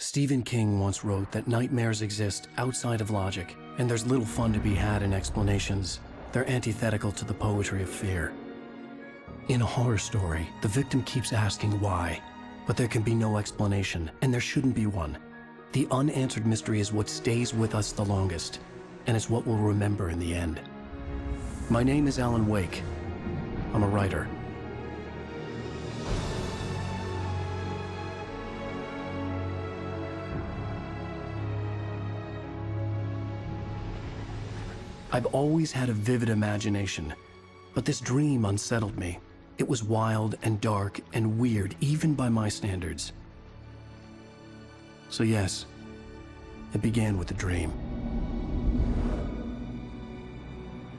Stephen King once wrote that nightmares exist outside of logic, and there's little fun to be had in explanations. They're antithetical to the poetry of fear. In a horror story, the victim keeps asking why, but there can be no explanation, and there shouldn't be one. The unanswered mystery is what stays with us the longest, and it's what we'll remember in the end. My name is Alan Wake. I'm a writer. I've always had a vivid imagination, but this dream unsettled me. It was wild and dark and weird, even by my standards. So yes, it began with a dream.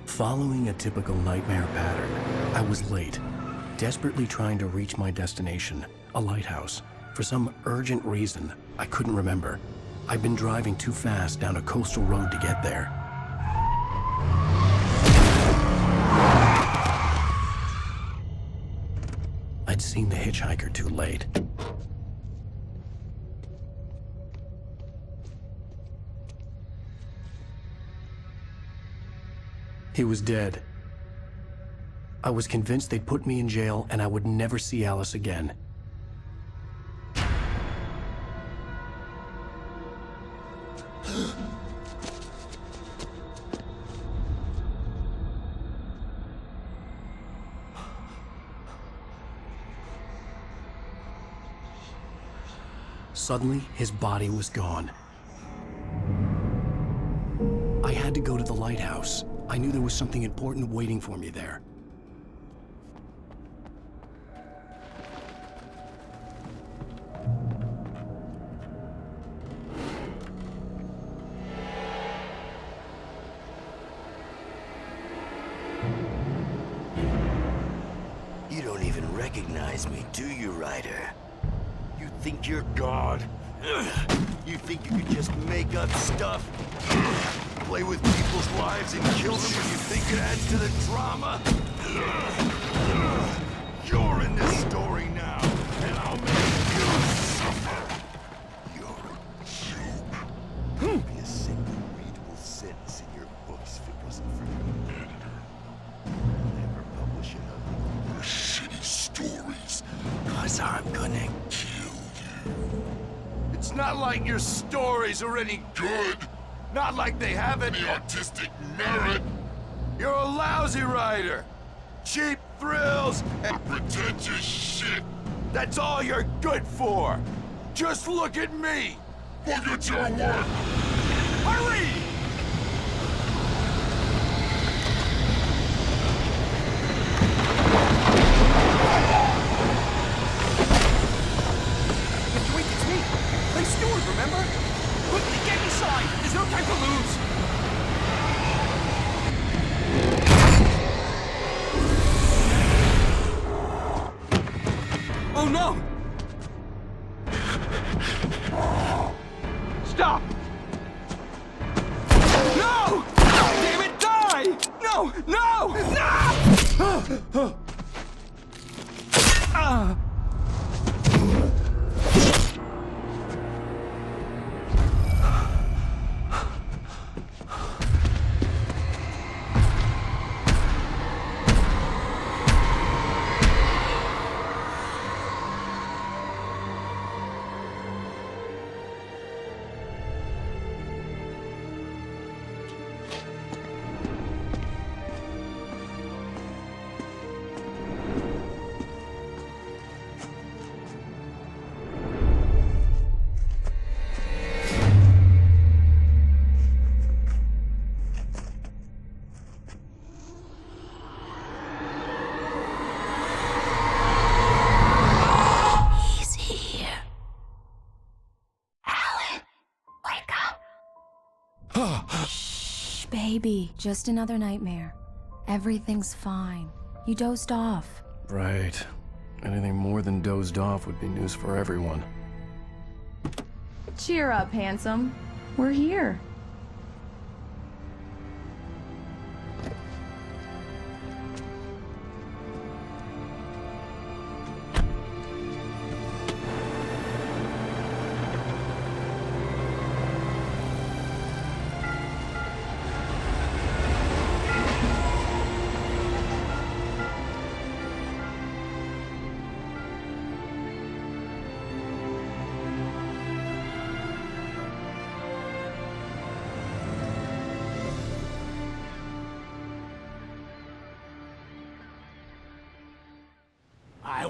Following a typical nightmare pattern, I was late, desperately trying to reach my destination, a lighthouse. For some urgent reason, I couldn't remember. I'd been driving too fast down a coastal road to get there. I'd seen the hitchhiker too late. He was dead. I was convinced they'd put me in jail and I would never see Alice again. Suddenly, his body was gone. I had to go to the lighthouse. I knew there was something important waiting for me there. You don't even recognize me, do you, Ryder? You think you're God? You think you could just make up stuff? Play with people's lives and kill them when you think it adds to the drama? You're in this story now, and I'll make you suffer. You're a joke. There'd be a single readable sentence in your books if it wasn't for your editor. I'll never publish another. Your shitty stories, 'cause I'm gonna kill you. It's not like your stories are any good. Not like they have any artistic merit. You're a lousy writer. Cheap thrills and pretentious shit. That's all you're good for. Just look at me. Look at your work. Hurry! Mr. Wake, it's me. Play steward, remember? Quickly, get inside! There's no time to lose! Oh no! Stop! No! Damn it, die! No! No! No! Baby, just another nightmare. Everything's fine. You dozed off. Right. Anything more than dozed off would be news for everyone. Cheer up, handsome. We're here.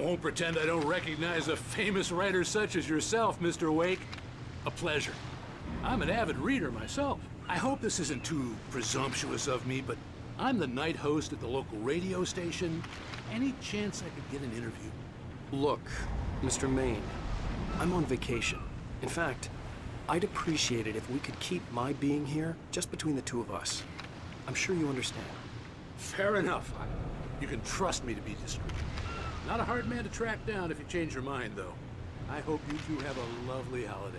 won't pretend I don't recognize a famous writer such as yourself, Mr. Wake. A pleasure. I'm an avid reader myself. I hope this isn't too presumptuous of me, but I'm the night host at the local radio station. Any chance I could get an interview? Look, Mr. Maine, I'm on vacation. In fact, I'd appreciate it if we could keep my being here just between the two of us. I'm sure you understand. Fair enough. You can trust me to be discreet. Not a hard man to track down if you change your mind, though. I hope you two have a lovely holiday.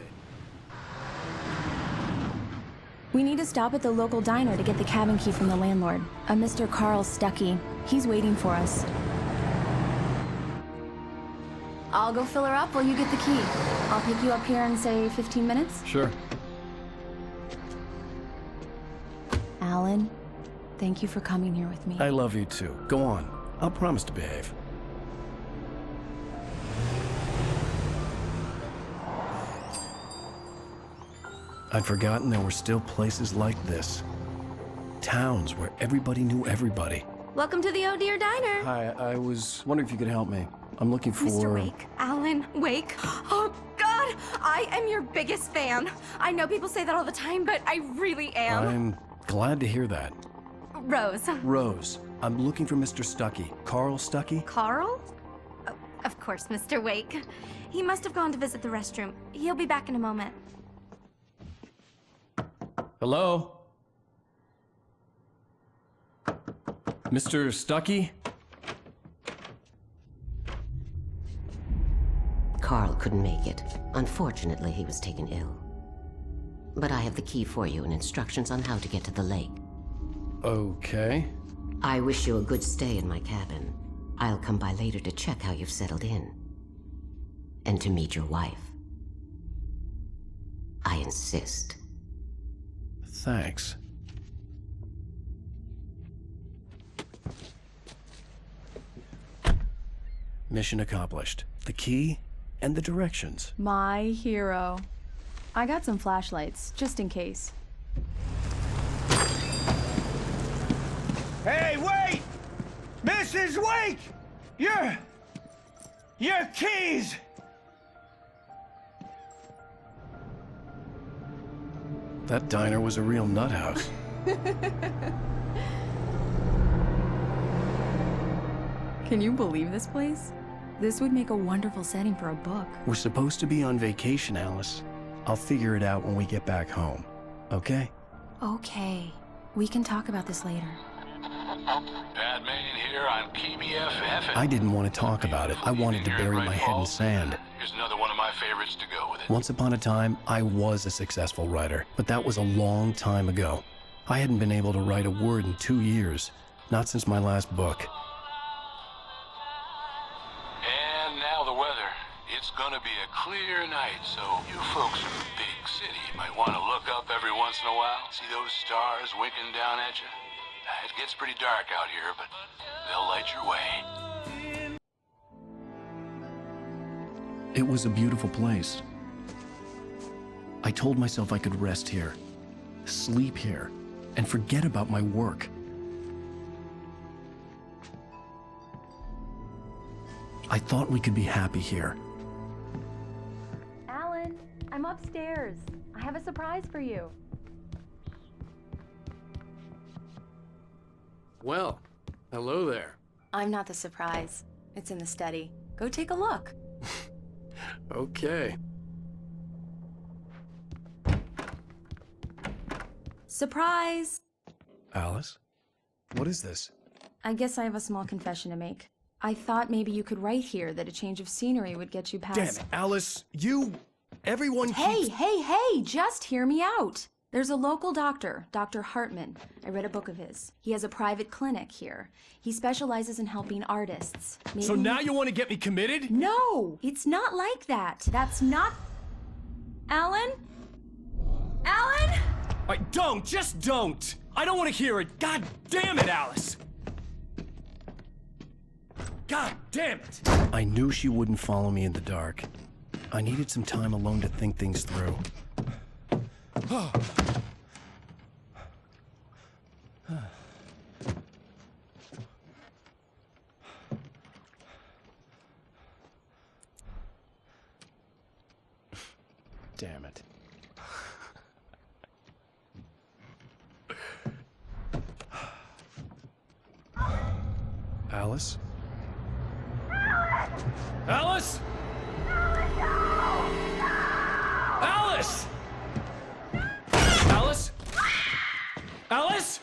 We need to stop at the local diner to get the cabin key from the landlord, a Mr. Carl Stuckey. He's waiting for us. I'll go fill her up while you get the key. I'll pick you up here in, say, 15 minutes? Sure. Alan, thank you for coming here with me. I love you too. Go on. I'll promise to behave. I'd forgotten there were still places like this. Towns where everybody knew everybody. Welcome to the Oh Dear Diner. Hi, I was wondering if you could help me. I'm looking for... Mr. Wake. Alan Wake. Oh, God! I am your biggest fan. I know people say that all the time, but I really am. I'm glad to hear that. Rose. Rose, I'm looking for Mr. Stuckey. Carl Stuckey? Carl? Oh, of course, Mr. Wake. He must have gone to visit the restroom. He'll be back in a moment. Hello? Mr. Stuckey? Carl couldn't make it. Unfortunately, he was taken ill. But I have the key for you and instructions on how to get to the lake. Okay. I wish you a good stay in my cabin. I'll come by later to check how you've settled in. And to meet your wife. I insist. Thanks. Mission accomplished. The key and the directions. My hero. I got some flashlights, just in case. Hey, wait! Mrs. Wake! Your keys! That diner was a real nut house. Can you believe this place? This would make a wonderful setting for a book. We're supposed to be on vacation, Alice. I'll figure it out when we get back home. Okay? Okay. We can talk about this later. Bad Maine here on KBFF. I didn't want to talk about it. I wanted to bury my head in sand. Here's another one of my favorites to go with it. Once upon a time, I was a successful writer, but that was a long time ago. I hadn't been able to write a word in 2 years, not since my last book. And now the weather. It's gonna be a clear night, so you folks in the big city might want to look up every once in a while. See those stars winking down at you? It gets pretty dark out here, but they'll light your way. It was a beautiful place. I told myself I could rest here, sleep here, and forget about my work. I thought we could be happy here. Alan, I'm upstairs. I have a surprise for you. Well, hello there. I'm not the surprise. It's in the study. Go take a look. Okay. Surprise! Alice? What is this? I guess I have a small confession to make. I thought maybe you could write here that a change of scenery would get you past... Damn it, Alice! Everyone Hey, keeps... just hear me out. There's a local doctor, Dr. Hartman. I read a book of his. He has a private clinic here. He specializes in helping artists. So now you want to get me committed? No, it's not like that. That's not... Alan? Alan? Just don't! I don't want to hear it! God damn it, Alice! God damn it! I knew she wouldn't follow me in the dark. I needed some time alone to think things through. Damn it. Alice? Alice? Alice! Alice? Alice?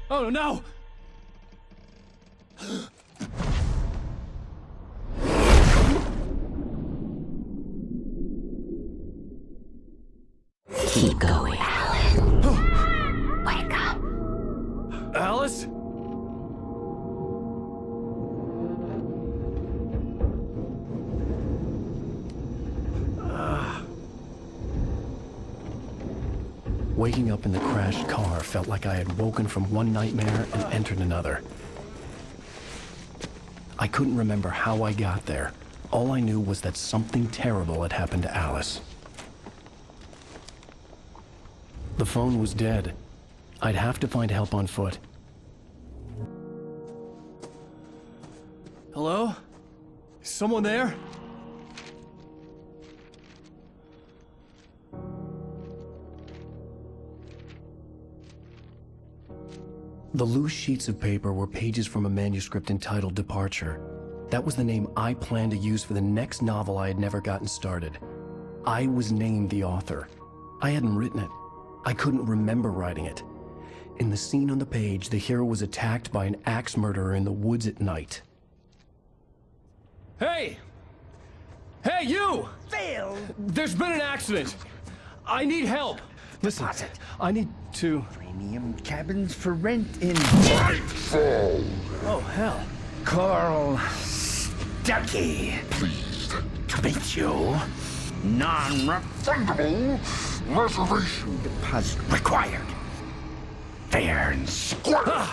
Oh no! Keep going, Alan. Wake up. Alice? Waking up in the crashed car felt like I had woken from one nightmare and entered another. I couldn't remember how I got there. All I knew was that something terrible had happened to Alice. The phone was dead. I'd have to find help on foot. Hello? Is someone there? The loose sheets of paper were pages from a manuscript entitled Departure. That was the name I planned to use for the next novel I had never gotten started. I was named the author. I hadn't written it. I couldn't remember writing it. In the scene on the page, the hero was attacked by an axe murderer in the woods at night. Hey! Hey, you! Phil! There's been an accident. I need help. Listen, I need to... Premium cabins for rent in... Oh, hell. Carl Stuckey. Pleased to meet you. Non-refundable reservation deposit required. Fair and square.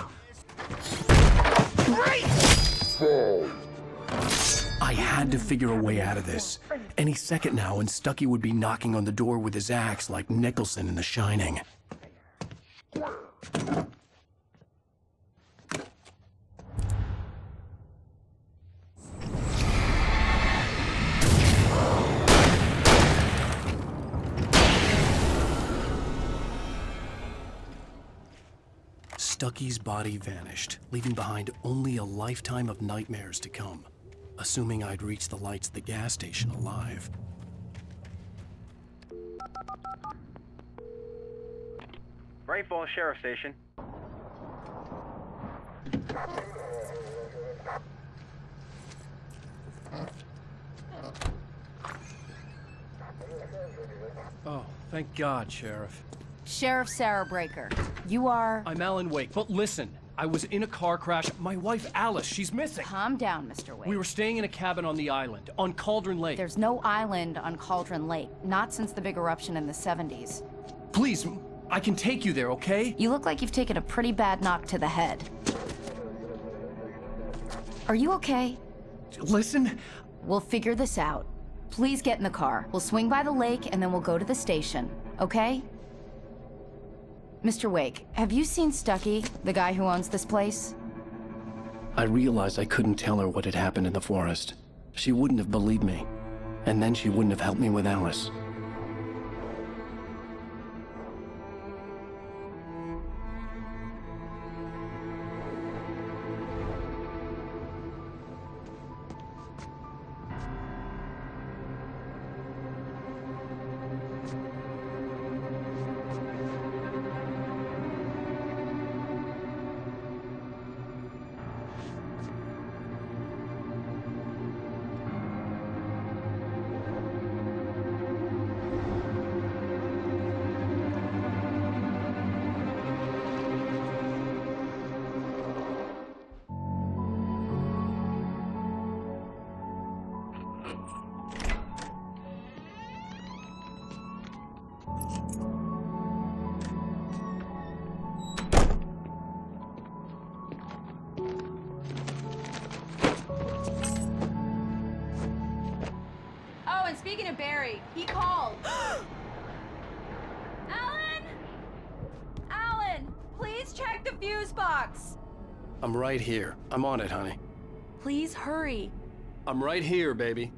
I had to figure a way out of this. Any second now, and Stuckey would be knocking on the door with his axe like Nicholson in The Shining. Stuckey's body vanished, leaving behind only a lifetime of nightmares to come. Assuming I'd reach the lights at the gas station alive. Bright Falls Sheriff Station. Oh, thank God, Sheriff. Sheriff Sarah Breaker. You are... I'm Alan Wake, but listen. I was in a car crash. My wife, Alice, she's missing. Calm down, Mr. Wake. We were staying in a cabin on the island, on Cauldron Lake. There's no island on Cauldron Lake. Not since the big eruption in the 70s. Please, I can take you there, okay? You look like you've taken a pretty bad knock to the head. Are you okay? Listen. We'll figure this out. Please get in the car. We'll swing by the lake and then we'll go to the station, okay? Mr. Wake, have you seen Stuckey, the guy who owns this place? I realized I couldn't tell her what had happened in the forest. She wouldn't have believed me. And then she wouldn't have helped me with Alice. Speaking of Barry, he called. Alan! Alan, please check the fuse box. I'm right here. I'm on it, honey. Please hurry. I'm right here, baby.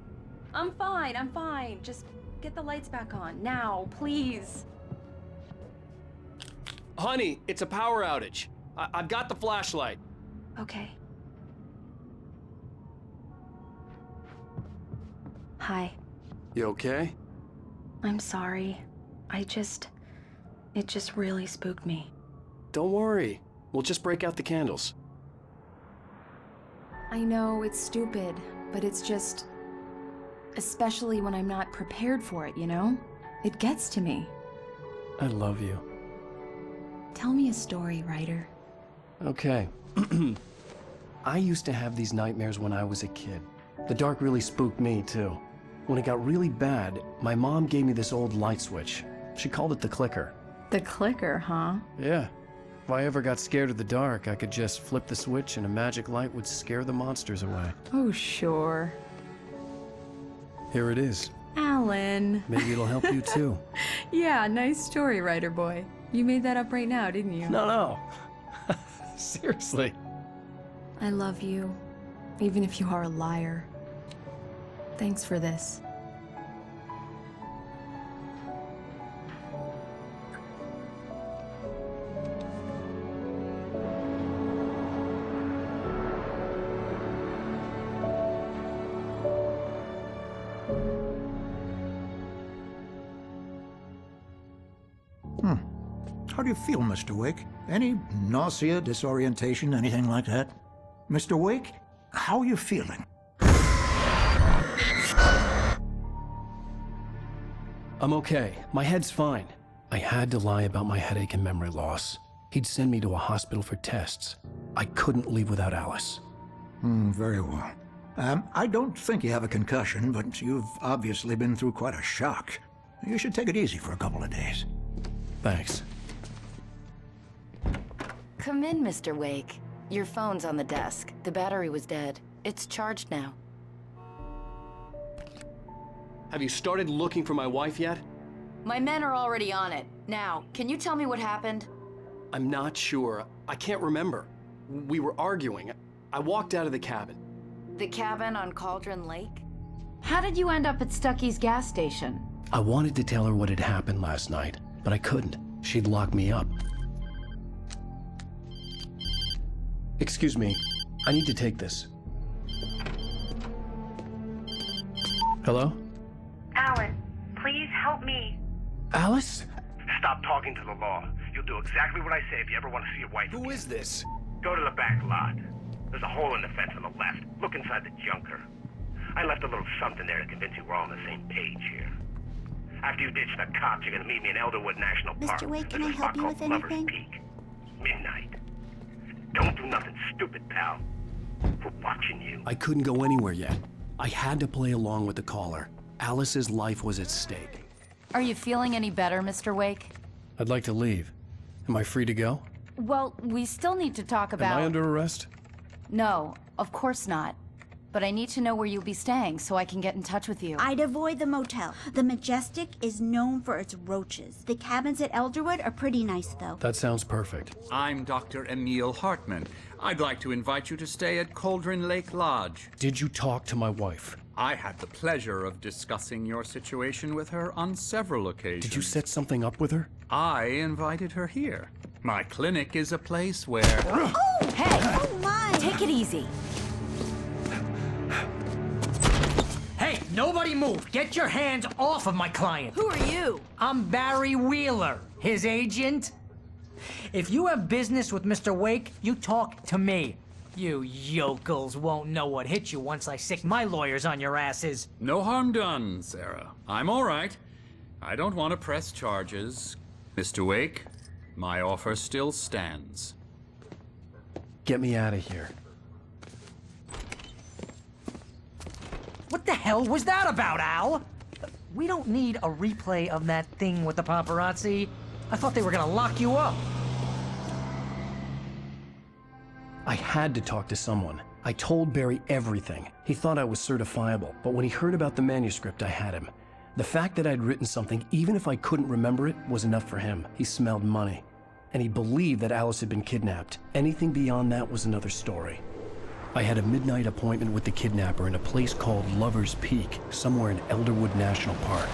I'm fine. Just get the lights back on. Now, please. Honey, it's a power outage. I've got the flashlight. Okay. Hi. You okay? I'm sorry. It just really spooked me. Don't worry. We'll just break out the candles. I know it's stupid, but it's just... Especially when I'm not prepared for it, you know? It gets to me. I love you. Tell me a story, writer. Okay. I used to have these nightmares when I was a kid. The dark really spooked me, too. When it got really bad, my mom gave me this old light switch. She called it the clicker. The clicker, huh? Yeah. If I ever got scared of the dark, I could just flip the switch and a magic light would scare the monsters away. Oh, sure. Here it is. Alan. Maybe it'll help you, too. Yeah, nice story, writer boy. You made that up right now, didn't you? No. Seriously. I love you, even if you are a liar. Thanks for this. How do you feel, Mr. Wake? Any nausea, disorientation, anything like that? Mr. Wake, how are you feeling? I'm okay. My head's fine. I had to lie about my headache and memory loss. He'd send me to a hospital for tests. I couldn't leave without Alice. Very well. I don't think you have a concussion, but you've obviously been through quite a shock. You should take it easy for a couple of days. Thanks. Come in, Mr. Wake. Your phone's on the desk. The battery was dead. It's charged now. Have you started looking for my wife yet? My men are already on it. Now, can you tell me what happened? I'm not sure. I can't remember. We were arguing. I walked out of the cabin. The cabin on Cauldron Lake? How did you end up at Stucky's gas station? I wanted to tell her what had happened last night, but I couldn't. She'd lock me up. Excuse me. I need to take this. Hello? Alan, please help me. Alice? Stop talking to the law. You'll do exactly what I say if you ever want to see your wife again. Who is this? Go to the back lot. There's a hole in the fence on the left. Look inside the junker. I left a little something there to convince you we're all on the same page here. After you ditch the cops, you're gonna meet me in Elderwood National Park. Mr. Wake, can I There's a help spot you called with Lover's anything? Peak. Midnight. Don't do nothing stupid, pal. We're watching you. I couldn't go anywhere yet. I had to play along with the caller. Alice's life was at stake. Are you feeling any better, Mr. Wake? I'd like to leave. Am I free to go? Well, we still need to talk about... Am I under arrest? No, of course not. But I need to know where you'll be staying so I can get in touch with you. I'd avoid the motel. The Majestic is known for its roaches. The cabins at Elderwood are pretty nice, though. That sounds perfect. I'm Dr. Emil Hartman. I'd like to invite you to stay at Cauldron Lake Lodge. Did you talk to my wife? I had the pleasure of discussing your situation with her on several occasions. Did you set something up with her? I invited her here. My clinic is a place where... Oh! Hey! Oh, my! Take it easy. Hey, nobody move! Get your hands off of my client! Who are you? I'm Barry Wheeler, his agent. If you have business with Mr. Wake, you talk to me. You yokels won't know what hit you once I sick my lawyers on your asses. No harm done, Sarah. I'm all right. I don't want to press charges. Mr. Wake, my offer still stands. Get me out of here. What the hell was that about, Al? We don't need a replay of that thing with the paparazzi. I thought they were gonna lock you up. I had to talk to someone. I told Barry everything. He thought I was certifiable, but when he heard about the manuscript, I had him. The fact that I'd written something, even if I couldn't remember it, was enough for him. He smelled money. and he believed that Alice had been kidnapped. Anything beyond that was another story. I had a midnight appointment with the kidnapper in a place called Lover's Peak, somewhere in Elderwood National Park.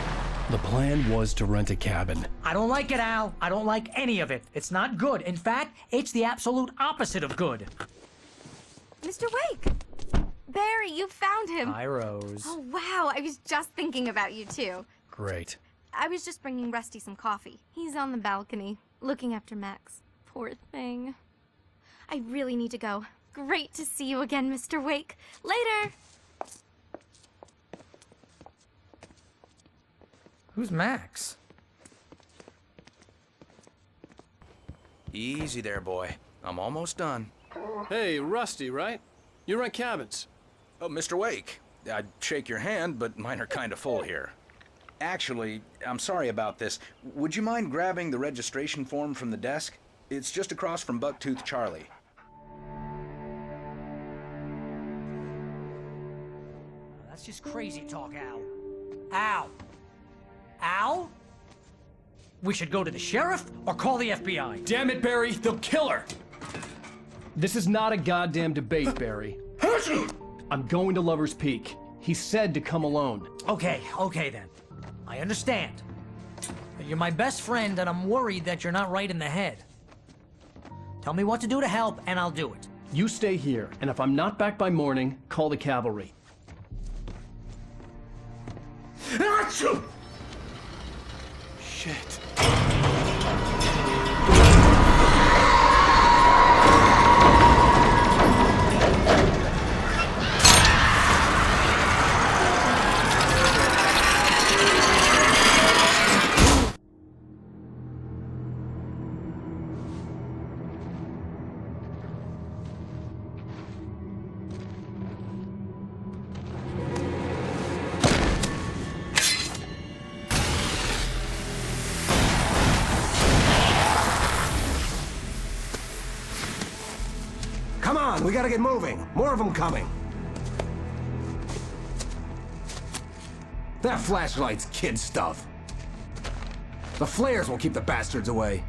The plan was to rent a cabin. I don't like it, Al. I don't like any of it. It's not good. In fact, it's the absolute opposite of good. Mr. Wake! Barry, you found him. Hi, Rose. Oh, wow. I was just thinking about you, too. Great. I was just bringing Rusty some coffee. He's on the balcony, looking after Max. Poor thing. I really need to go. Great to see you again, Mr. Wake. Later! Who's Max? Easy there, boy. I'm almost done. Hey, Rusty, right? You rent cabins. Oh, Mr. Wake. I'd shake your hand, but mine are kind of full here. Actually, I'm sorry about this. Would you mind grabbing the registration form from the desk? It's just across from Bucktooth Charlie. That's just crazy talk, Al. Al! Al? We should go to the sheriff or call the FBI. Damn it, Barry, they'll kill her! This is not a goddamn debate, Barry. I'm going to Lover's Peak. He said to come alone. Okay then. I understand. But you're my best friend, and I'm worried that you're not right in the head. Tell me what to do to help, and I'll do it. You stay here, and if I'm not back by morning, call the cavalry. Shit. Come on, we gotta get moving. More of them coming. That flashlight's kid stuff. The flares will keep the bastards away.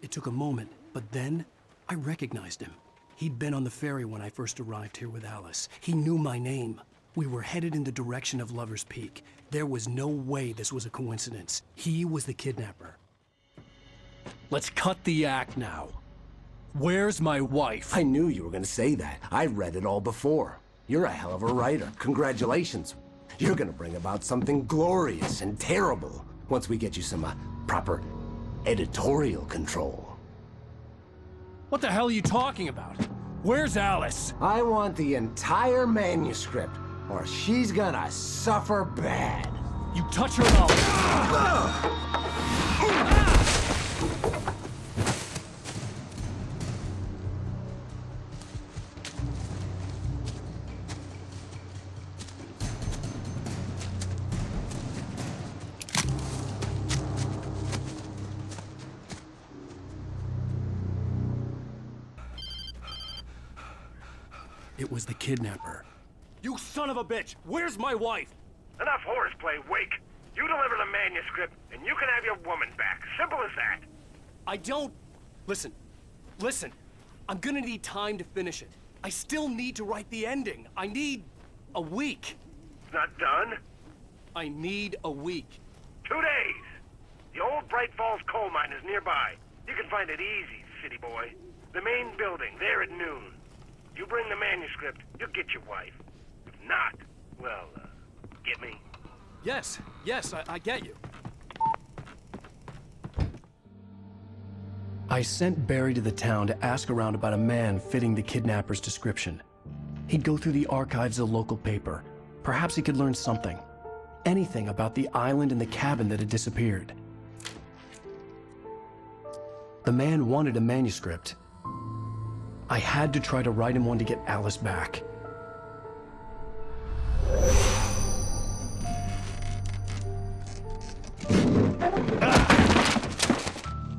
It took a moment, but then I recognized him. He'd been on the ferry when I first arrived here with Alice. He knew my name. We were headed in the direction of Lover's Peak. There was no way this was a coincidence. He was the kidnapper. Let's cut the act now. Where's my wife? I knew you were gonna say that. I read it all before. You're a hell of a writer. Congratulations. You're gonna bring about something glorious and terrible once we get you some proper editorial control. What the hell are you talking about? Where's Alice? I want the entire manuscript, or she's gonna suffer bad. You touch her and I'll... It was the kidnapper. You son of a bitch! Where's my wife? Enough horseplay, Wake. You deliver the manuscript, and you can have your woman back. Simple as that. I don't... Listen. I'm gonna need time to finish it. I still need to write the ending. I need a week. It's not done? I need a week. 2 days. The old Bright Falls coal mine is nearby. You can find it easy, city boy. The main building, there at noon. You bring the manuscript, you'll get your wife. If not, well, get me? Yes, I get you. I sent Barry to the town to ask around about a man fitting the kidnapper's description. He'd go through the archives of the local paper. Perhaps he could learn something. Anything about the island and the cabin that had disappeared. The man wanted a manuscript. I had to try to write him one to get Alice back.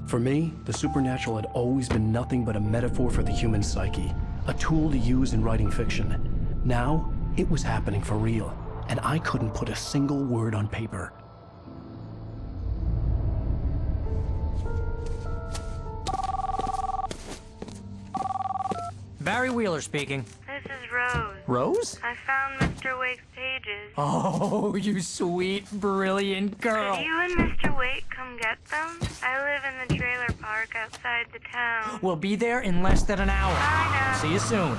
For me, the supernatural had always been nothing but a metaphor for the human psyche, a tool to use in writing fiction. Now, it was happening for real, and I couldn't put a single word on paper. Barry Wheeler speaking. This is Rose. Rose? I found Mr. Wake's pages. Oh, you sweet, brilliant girl. Could you and Mr. Wake come get them? I live in the trailer park outside the town. We'll be there in less than an hour. I know. See you soon.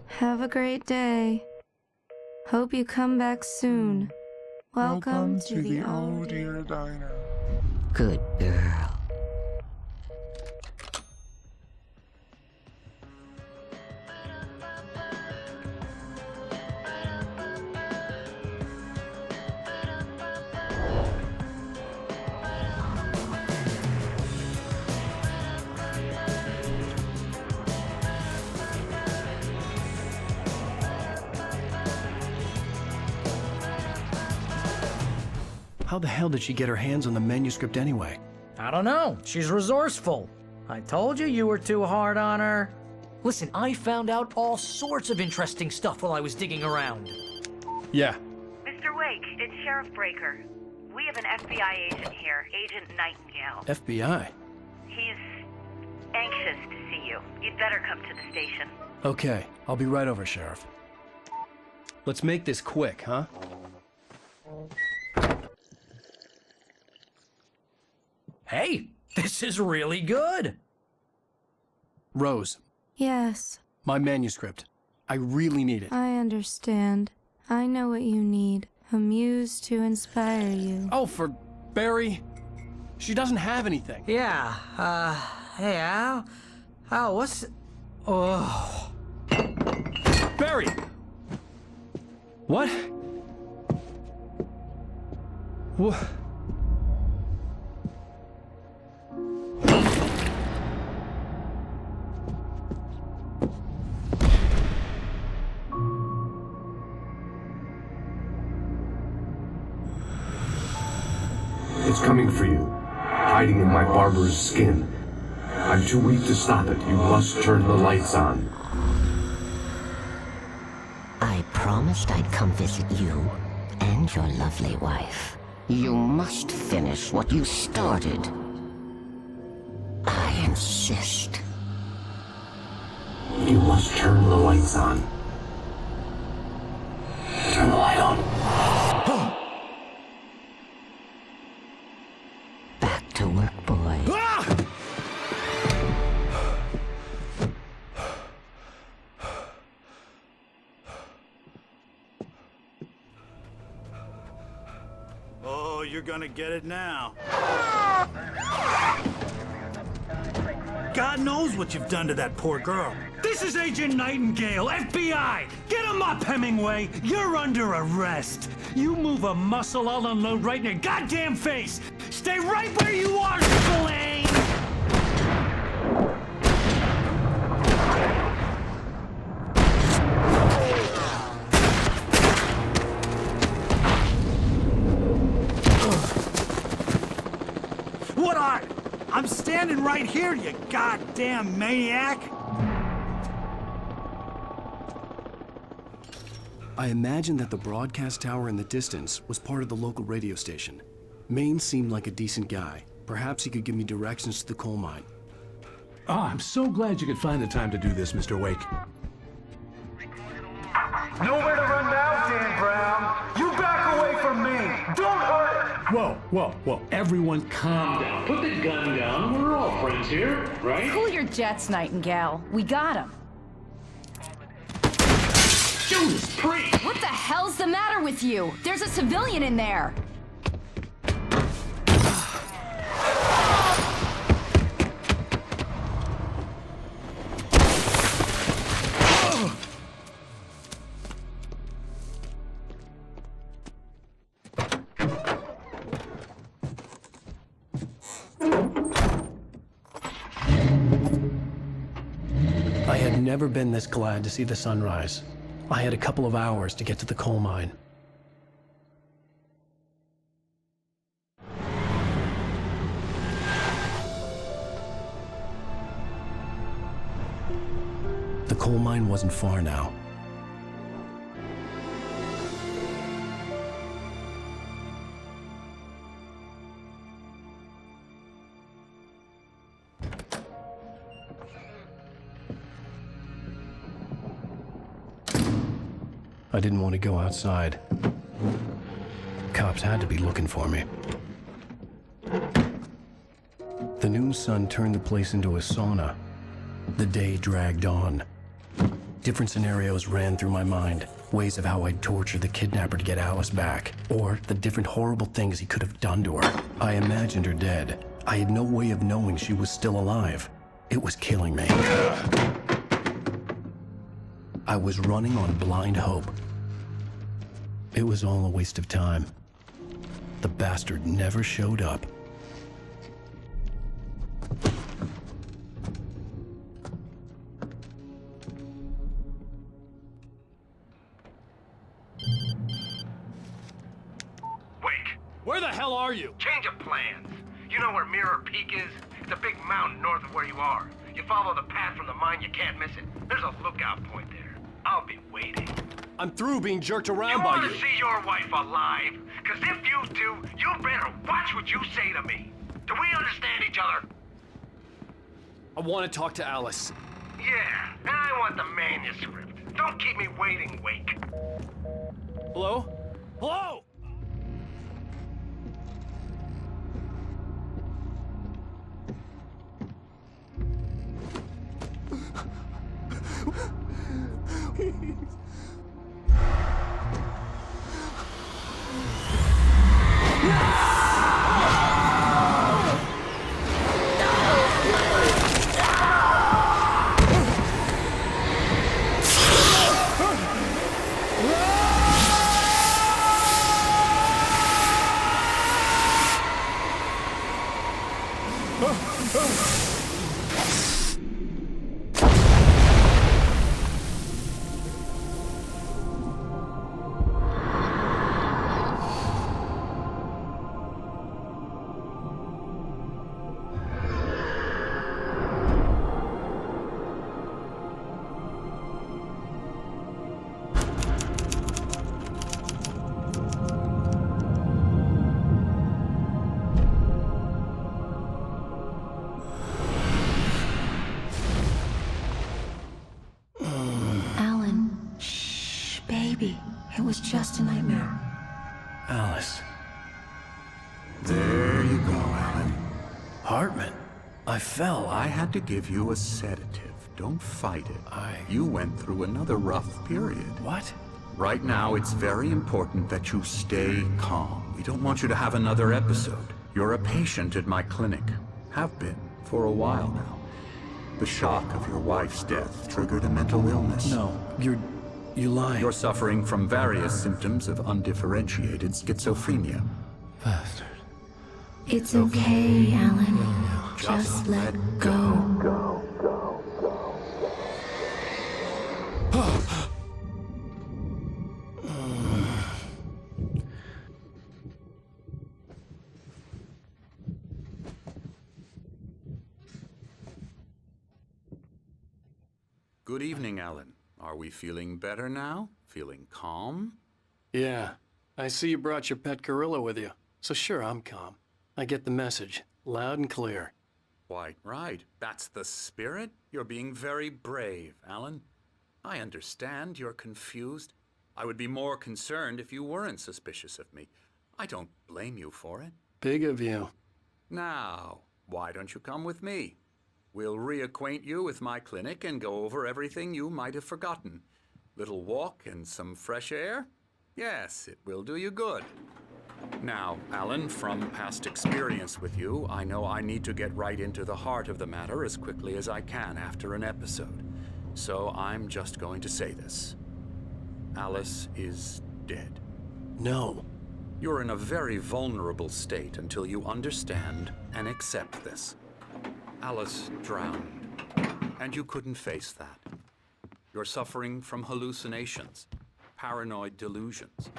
Have a great day. Hope you come back soon. Welcome to the Oh Dear Diner. Good girl. How the hell did she get her hands on the manuscript anyway? I don't know. She's resourceful. I told you were too hard on her. Listen, I found out all sorts of interesting stuff while I was digging around. Yeah. Mr. Wake, it's Sheriff Breaker. We have an FBI agent here, Agent Nightingale. FBI? He's anxious to see you. You'd better come to the station. Okay, I'll be right over, Sheriff. Let's make this quick, huh? Hey, this is really good. Rose, Yes, my manuscript. I really need it. I understand. I know what you need. A muse to inspire you. Oh, for Barry? She doesn't have anything. Yeah, hey, Al, what's... Oh... Barry! What? What? It's coming for you, hiding in my barber's skin. I'm too weak to stop it. You must turn the lights on. I promised I'd come visit you and your lovely wife. You must finish what you started. I insist. You must turn the lights on. Turn the light on. Back to work, boy. Oh, you're gonna get it now. God knows what you've done to that poor girl. This is Agent Nightingale, FBI! Get him up, Hemingway! You're under arrest! You move a muscle, I'll unload right in your goddamn face! Stay right where you are, Spillane! What are? I'm standing right here, you goddamn maniac! I imagined that the broadcast tower in the distance was part of the local radio station. Maine seemed like a decent guy. Perhaps he could give me directions to the coal mine. Oh, I'm so glad you could find the time to do this, Mr. Wake. Nowhere to run now, Dan Brown! You back away from me! Don't hurt her! Whoa, whoa, whoa. Everyone calm down. Put the gun down. We're all friends here, right? Cool your jets, Nightingale. We got him. Judas Priest! What the hell's the matter with you? There's a civilian in there. I had never been this glad to see the sunrise. I had a couple of hours to get to the coal mine. The coal mine wasn't far now. I didn't want to go outside. Cops had to be looking for me. The noon sun turned the place into a sauna. The day dragged on. Different scenarios ran through my mind. Ways of how I'd torture the kidnapper to get Alice back. Or the different horrible things he could have done to her. I imagined her dead. I had no way of knowing she was still alive. It was killing me. I was running on blind hope. It was all a waste of time. The bastard never showed up. Where the hell are you? Change of plans. You know where Mirror Peak is? It's a big mountain north of where you are. You follow the path from the mine, you can't miss it. There's a lookout point there. I'll be waiting. I'm through being jerked around by you. You want to see your wife alive? Because if you do, you better watch what you say to me. Do we understand each other? I want to talk to Alice. Yeah, and I want the manuscript. Don't keep me waiting, Wake. Hello? Hello? It was just a nightmare. Alice. There you go, Alan. Hartman, I fell. I had to give you a sedative. Don't fight it. You went through another rough period. What? Right now, it's very important that you stay calm. We don't want you to have another episode. You're a patient at my clinic. Have been for a while now. The shock of your wife's death triggered a mental illness. No, you lie. You're suffering from various symptoms of undifferentiated schizophrenia. Bastard. It's okay, Alan. Just let go. Good evening, Alan. Are we feeling better now? Feeling calm? Yeah. I see you brought your pet gorilla with you. So sure, I'm calm. I get the message. Loud and clear. Quite right. That's the spirit. You're being very brave, Alan. I understand you're confused. I would be more concerned if you weren't suspicious of me. I don't blame you for it. Big of you. Now, why don't you come with me? We'll reacquaint you with my clinic and go over everything you might have forgotten. Little walk and some fresh air? Yes, it will do you good. Now, Alan, from past experience with you, I know I need to get right into the heart of the matter as quickly as I can after an episode. So I'm just going to say this. Alice is dead. No. You're in a very vulnerable state until you understand and accept this. Alice drowned, and you couldn't face that. You're suffering from hallucinations, paranoid delusions,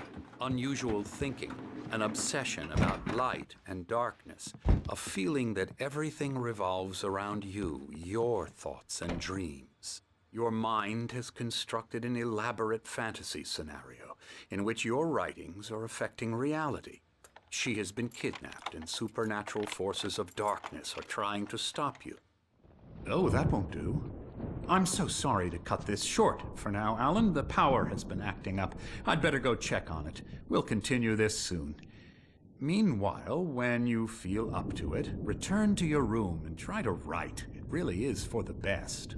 unusual thinking, an obsession about light and darkness, a feeling that everything revolves around you, your thoughts and dreams. Your mind has constructed an elaborate fantasy scenario in which your writings are affecting reality. She has been kidnapped, and supernatural forces of darkness are trying to stop you. Oh, that won't do. I'm so sorry to cut this short for now, Alan. The power has been acting up. I'd better go check on it. We'll continue this soon. Meanwhile, when you feel up to it, return to your room and try to write. It really is for the best.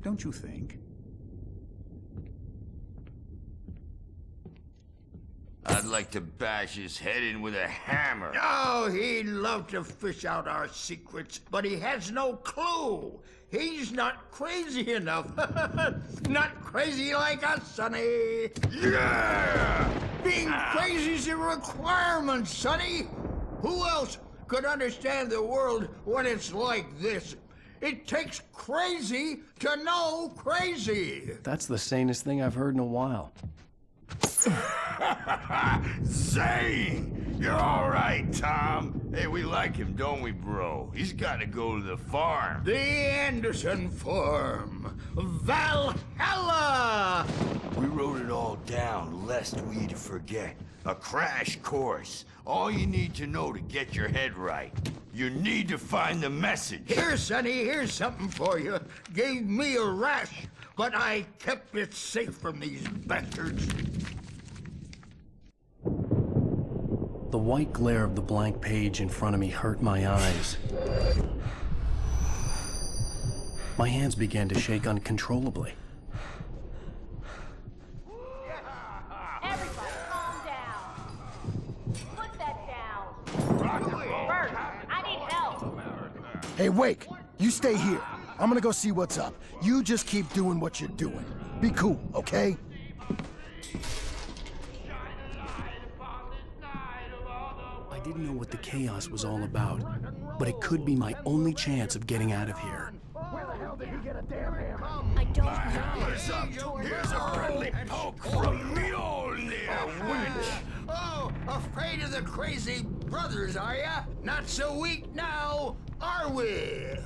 Don't you think? I'd like to bash his head in with a hammer. Oh, he'd love to fish out our secrets, but he has no clue. He's not crazy enough. Not crazy like us, Sonny. Yeah! Being crazy's a requirement, Sonny. Who else could understand the world when it's like this? It takes crazy to know crazy. That's the sanest thing I've heard in a while. Zane! You're all right, Tom. Hey, we like him, don't we, bro? He's got to go to the farm. The Anderson Farm. Valhalla! We wrote it all down, lest we forget. A crash course. All you need to know to get your head right. You need to find the message. Here, Sonny, here's something for you. Gave me a rash, but I kept it safe from these bastards. The white glare of the blank page in front of me hurt my eyes. My hands began to shake uncontrollably. Everybody, calm down. Put that down. Bert, I need help. Hey, Wake, you stay here. I'm gonna go see what's up. You just keep doing what you're doing. Be cool, okay? I didn't know what the chaos was all about, but it could be my only chance of getting out of here. Where the hell did he get a damn hammer? I don't know. Hammer's up. Here's a friendly poke from Mjolnir, wench. Oh, afraid of the crazy brothers, are ya? Not so weak now, are we?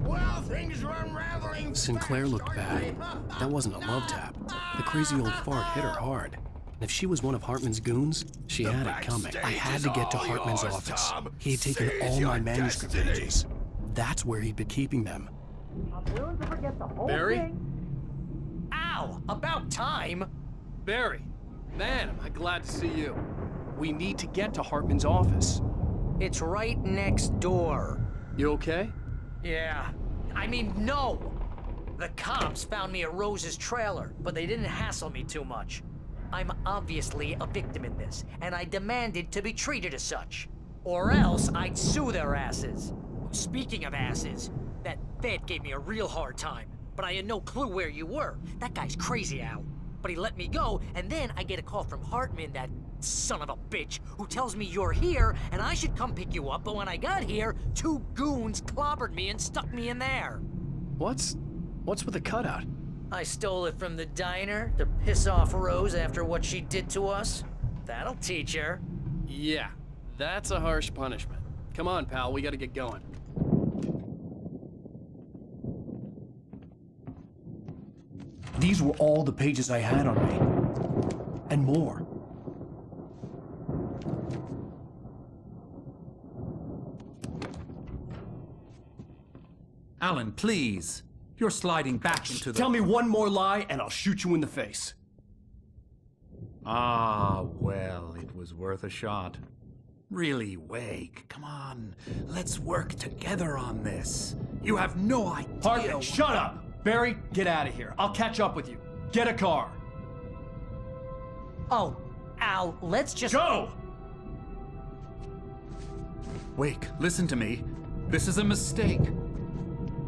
Well, things are unraveling. Sinclair looked bad. That wasn't a love tap. The crazy old fart hit her hard. And if she was one of Hartman's goons, she had it coming. I had to get to Hartman's office. He had taken all my manuscript pages. That's where he'd been keeping them. Barry? Ow! About time! Barry, man, am I glad to see you. We need to get to Hartman's office. It's right next door. You okay? Yeah. I mean, no! The cops found me at Rose's trailer, but they didn't hassle me too much. I'm obviously a victim in this, and I demanded to be treated as such. Or else I'd sue their asses. Speaking of asses, that Fed gave me a real hard time, but I had no clue where you were. That guy's crazy, Al. But he let me go, and then I get a call from Hartman, that son of a bitch, who tells me you're here, and I should come pick you up, but when I got here, 2 goons clobbered me and stuck me in there. What's with the cutout? I stole it from the diner to piss off Rose after what she did to us. That'll teach her. Yeah, that's a harsh punishment. Come on, pal, we gotta get going. These were all the pages I had on me. And more. Alan, please. You're sliding back into the... Tell me one more lie and I'll shoot you in the face. Ah, well, it was worth a shot. Really, Wake, come on. Let's work together on this. You have no idea... Hartman, shut up! Barry, get out of here. I'll catch up with you. Get a car. Oh, Al, let's just... Go! Wake, listen to me. This is a mistake.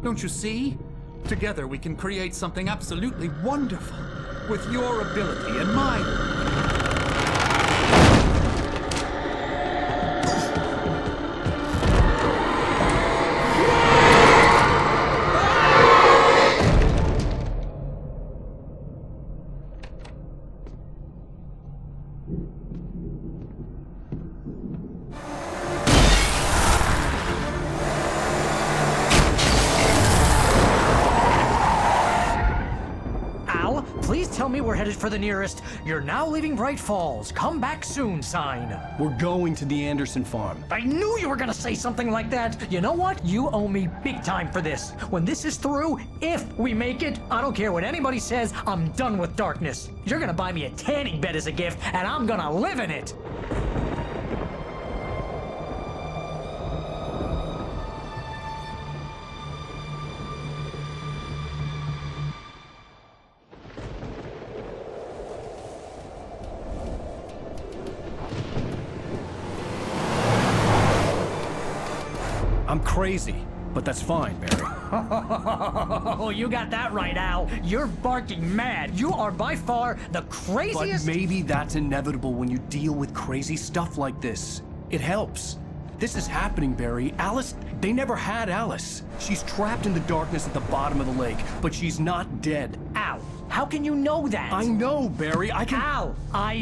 Don't you see? Together we can create something absolutely wonderful. With your ability and mine. me we're headed for the nearest "You're now leaving Bright Falls. Come back soon" sign. We're going to the Anderson farm. I knew you were gonna say something like that. You know what? You owe me big time for this. When this is through, if we make it, I don't care what anybody says, I'm done with darkness. You're gonna buy me a tanning bed as a gift, and I'm gonna live in it. I'm crazy, but that's fine, Barry. Oh, you got that right, Al. You're barking mad. You are by far the craziest... But maybe that's inevitable when you deal with crazy stuff like this. It helps. This is happening, Barry. Alice, they never had Alice. She's trapped in the darkness at the bottom of the lake, but she's not dead. Al, how can you know that? I know, Barry. I can... Al,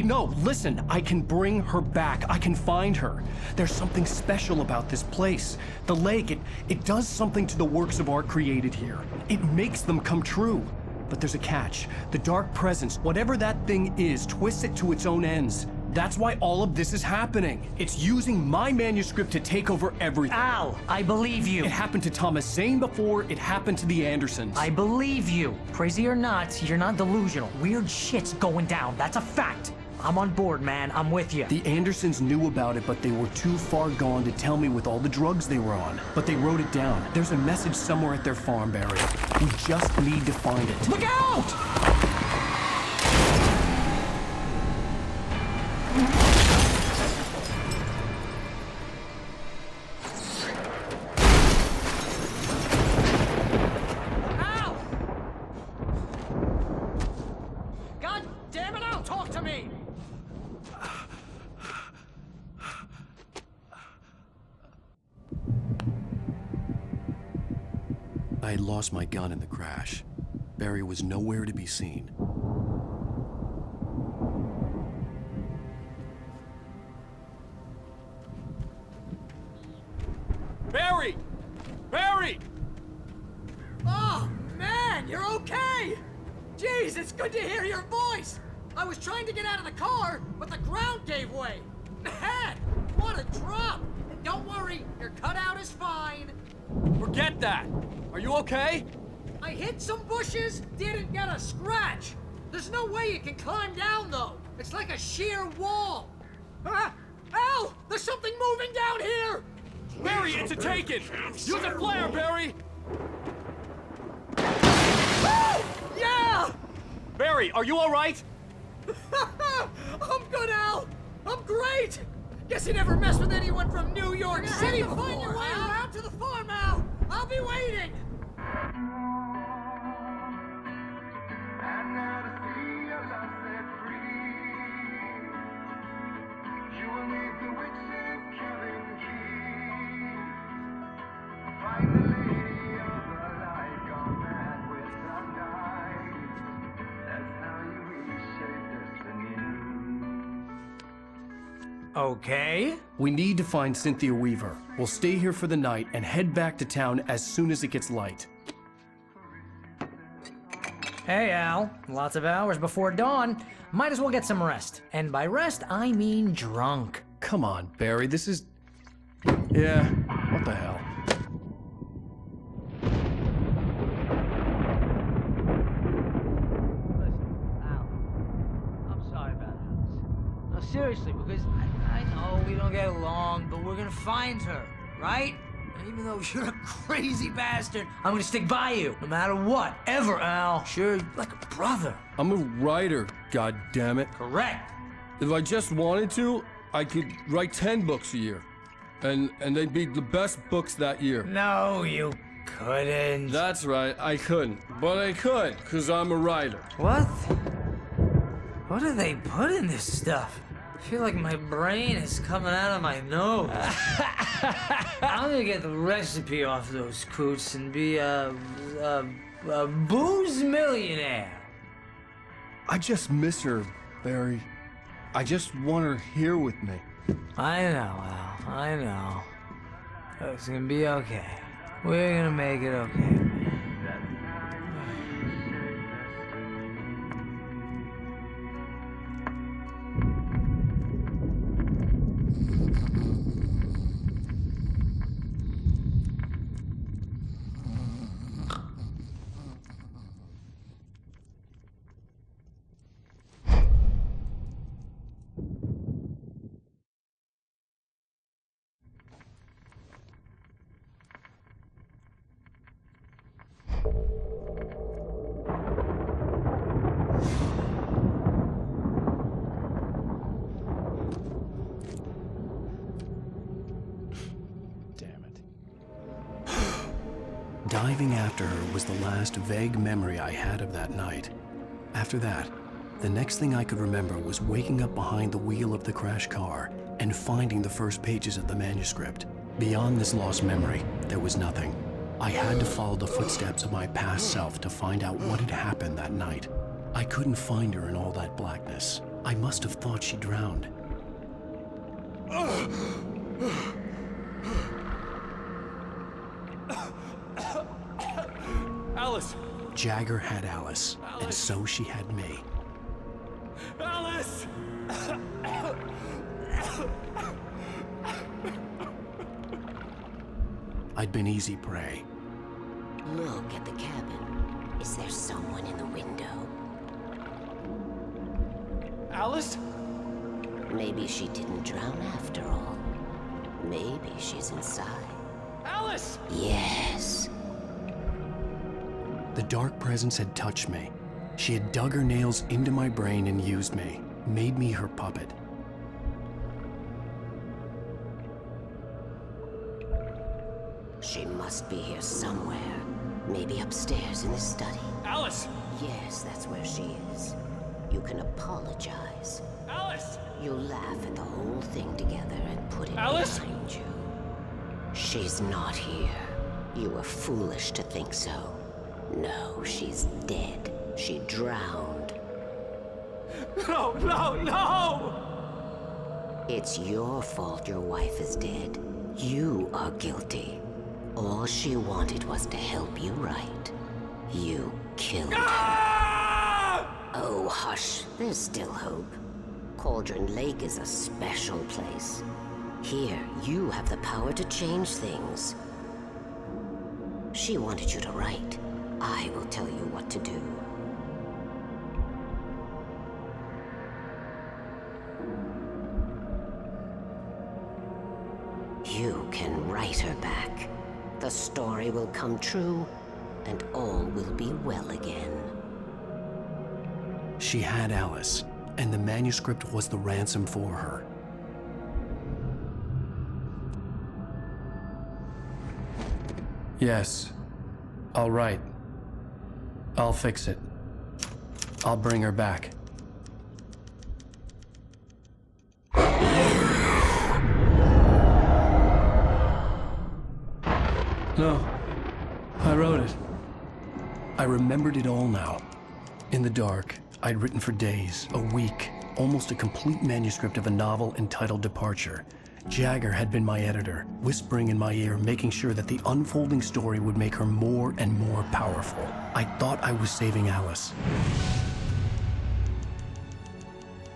No, listen. I can bring her back. I can find her. There's something special about this place. The lake, it does something to the works of art created here. It makes them come true. But there's a catch. The dark presence, whatever that thing is, twists it to its own ends. That's why all of this is happening. It's using my manuscript to take over everything. Al, I believe you. It happened to Thomas Zane before, it happened to the Andersons. I believe you. Crazy or not, you're not delusional. Weird shit's going down. That's a fact. I'm on board, man. I'm with you. The Andersons knew about it, but they were too far gone to tell me with all the drugs they were on. But they wrote it down. There's a message somewhere at their farm, Barry. We just need to find it. Look out! I had lost my gun in the crash. Barry was nowhere to be seen. Barry! Barry! Oh, man, you're okay! Jeez, it's good to hear your voice! I was trying to get out of the car, but the ground gave way. Man, what a drop! And don't worry, your cutout is fine. Forget that! Are you okay? I hit some bushes, didn't get a scratch. There's no way you can climb down, though. It's like a sheer wall. Al! There's something moving down here! Barry, it's a taken! Use a flare, Barry! Yeah! Barry, are you alright? I'm good, Al! I'm great! Guess you never messed with anyone from New York City before. Find your way around to the farm, Al! I'll be waiting! Okay. We need to find Cynthia Weaver. We'll stay here for the night and head back to town as soon as it gets light. Hey, Al. Lots of hours before dawn. Might as well get some rest. And by rest, I mean drunk. Come on, Barry, this is... Yeah, what the hell? Seriously, because I know we don't get along, but we're gonna find her, right? And even though you're a crazy bastard, I'm gonna stick by you, no matter what, ever, Al. Sure, like a brother. I'm a writer, goddammit. Correct. If I just wanted to, I could write 10 books a year. And they'd be the best books that year. No, you couldn't. That's right, I couldn't. But I could, because I'm a writer. What? What do they put in this stuff? I feel like my brain is coming out of my nose. I'm gonna get the recipe off those coots and be a booze millionaire. I just miss her, Barry. I just want her here with me. I know, Al. I know. It's gonna be okay. We're gonna make it okay. Diving after her was the last vague memory I had of that night. After that, the next thing I could remember was waking up behind the wheel of the crashed car and finding the first pages of the manuscript. Beyond this lost memory, there was nothing. I had to follow the footsteps of my past self to find out what had happened that night. I couldn't find her in all that blackness. I must have thought she drowned. Alice! Jagger had Alice, and so she had me. Alice! I'd been easy prey. Look at the cabin. Is there someone in the window? Alice? Maybe she didn't drown after all. Maybe she's inside. Alice! Yes. The dark presence had touched me. She had dug her nails into my brain and used me, made me her puppet. She must be here somewhere. Maybe upstairs in the study. Alice! Yes, that's where she is. You can apologize. Alice! You'll laugh at the whole thing together and put it Alice? behind you. She's not here. You were foolish to think so. No, she's dead. She drowned. No, no, no! It's your fault your wife is dead. You are guilty. All she wanted was to help you right. You killed her. Oh, hush. There's still hope. Cauldron Lake is a special place. Here, you have the power to change things. She wanted you to write. I will tell you what to do. You can write her back. The story will come true, and all will be well again. She had Alice, and the manuscript was the ransom for her. Yes. All right. I'll fix it. I'll bring her back. No. I wrote it. I remembered it all now. In the dark, I'd written for days, a week, almost a complete manuscript of a novel entitled Departure. Jagger had been my editor, whispering in my ear, making sure that the unfolding story would make her more and more powerful. I thought I was saving Alice.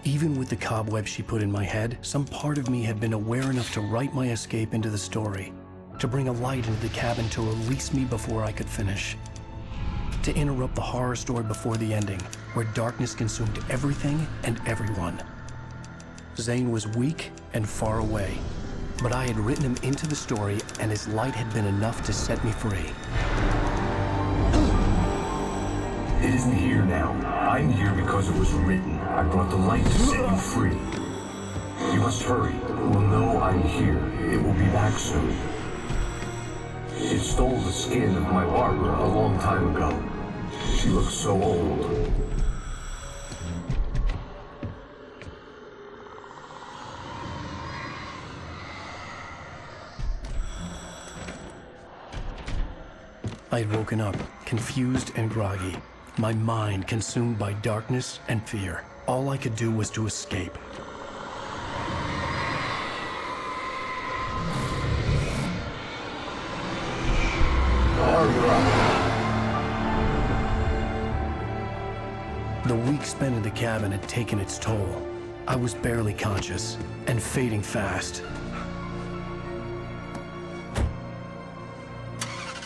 Even with the cobwebs she put in my head, some part of me had been aware enough to write my escape into the story, to bring a light into the cabin to release me before I could finish, to interrupt the horror story before the ending, where darkness consumed everything and everyone. Zane was weak and far away, but I had written him into the story, and his light had been enough to set me free. It isn't here now. I'm here because it was written. I brought the light to set you free. You must hurry. We'll know I'm here. It will be back soon. It stole the skin of my Barbara a long time ago. She looks so old. I had woken up, confused and groggy, my mind consumed by darkness and fear. All I could do was to escape. The week spent in the cabin had taken its toll. I was barely conscious, and fading fast.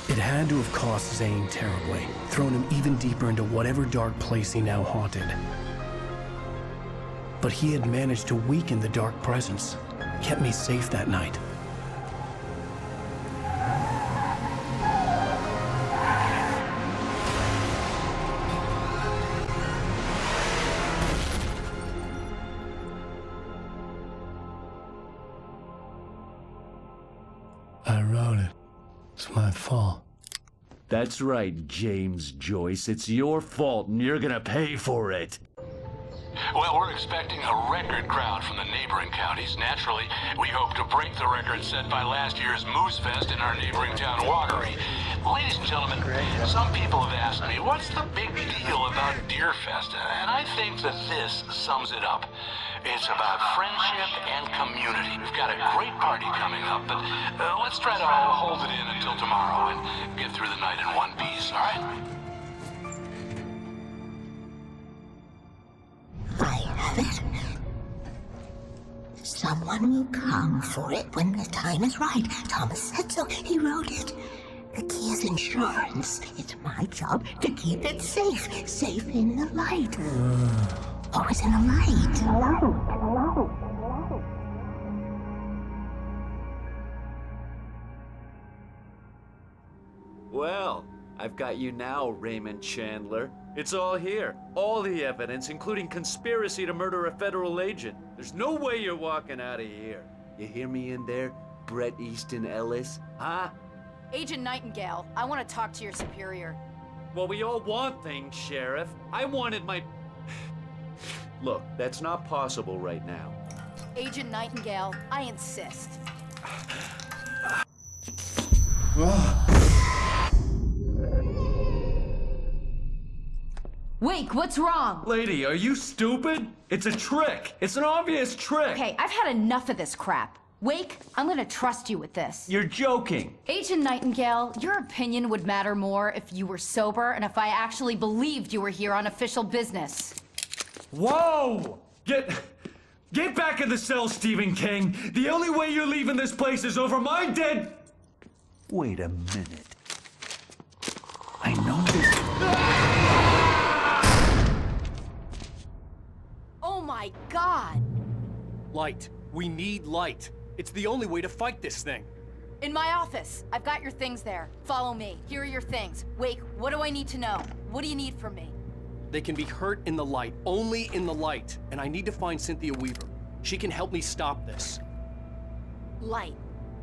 It had to have cost Zane terribly, thrown him even deeper into whatever dark place he now haunted. But he had managed to weaken the dark presence, kept me safe that night. I wrote it. It's my fault. That's right, James Joyce. It's your fault, and you're gonna pay for it. Well, we're expecting a record crowd from the neighboring counties. Naturally, we hope to break the record set by last year's Moose Fest in our neighboring town, Watery. Ladies and gentlemen, some people have asked me, what's the big deal about Deer Fest? And I think that this sums it up. It's about friendship and community. We've got a great party coming up, but let's try to hold it in until tomorrow and get through the night in one piece, all right? I have it. Someone will come for it when the time is right. Thomas said so. He wrote it. The key is insurance. It's my job to keep it safe. Safe in the light. Always in the light. Well, I've got you now, Raymond Chandler. It's all here. All the evidence, including conspiracy to murder a federal agent. There's no way you're walking out of here. You hear me in there, Bret Easton Ellis? Huh? Agent Nightingale, I want to talk to your superior. Well, we all want things, Sheriff. I wanted my... Look, that's not possible right now. Agent Nightingale, I insist. Wake, what's wrong? Lady, are you stupid? It's a trick. It's an obvious trick. Okay, I've had enough of this crap. Wake, I'm gonna trust you with this. You're joking. Agent Nightingale, your opinion would matter more if you were sober and if I actually believed you were here on official business. Whoa! Get back in the cell, Stephen King. The only way you're leaving this place is over my dead... Wait a minute. I know this... Oh my God! Light. We need light. It's the only way to fight this thing. In my office. I've got your things there. Follow me. Here are your things. Wake, what do I need to know? What do you need from me? They can be hurt in the light, only in the light. And I need to find Cynthia Weaver. She can help me stop this. Light.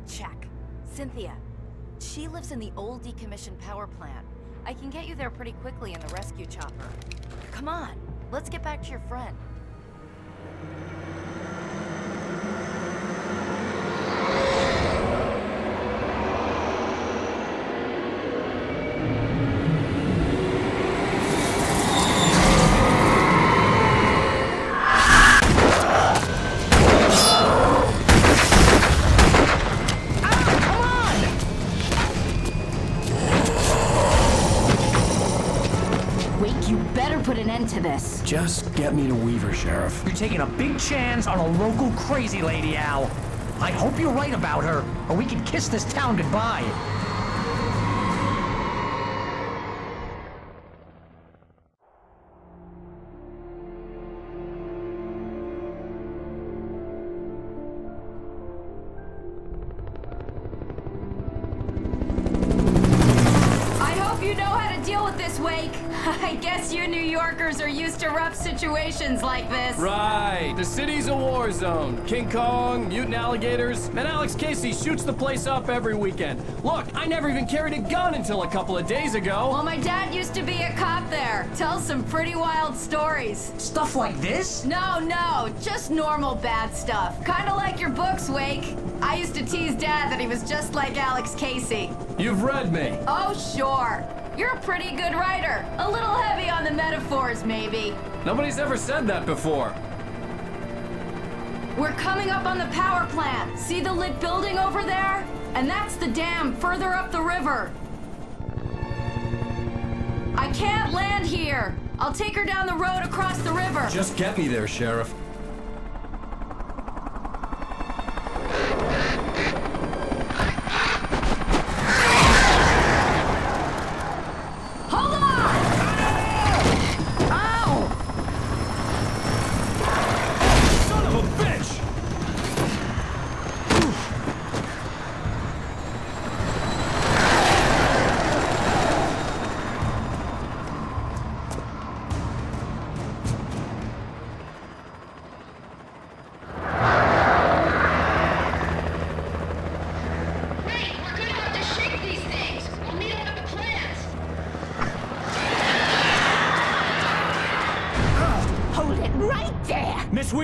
Check. Cynthia. She lives in the old decommissioned power plant. I can get you there pretty quickly in the rescue chopper. Come on. Let's get back to your friend. Put an end to this. Just get me to Weaver, Sheriff. You're taking a big chance on a local crazy lady, Al. I hope you're right about her, or we can kiss this town goodbye. I guess you New Yorkers are used to rough situations like this. Right. The city's a war zone. King Kong, mutant alligators, and Alex Casey shoots the place up every weekend. Look, I never even carried a gun until a couple of days ago. Well, my dad used to be a cop there. Tells some pretty wild stories. Stuff like this? No, just normal bad stuff. Kind of like your books, Wake. I used to tease Dad that he was just like Alex Casey. You've read me. Oh, sure. You're a pretty good writer. A little heavy on the metaphors, maybe. Nobody's ever said that before. We're coming up on the power plant. See the lit building over there? And that's the dam further up the river. I can't land here. I'll take her down the road across the river. Just get me there, Sheriff.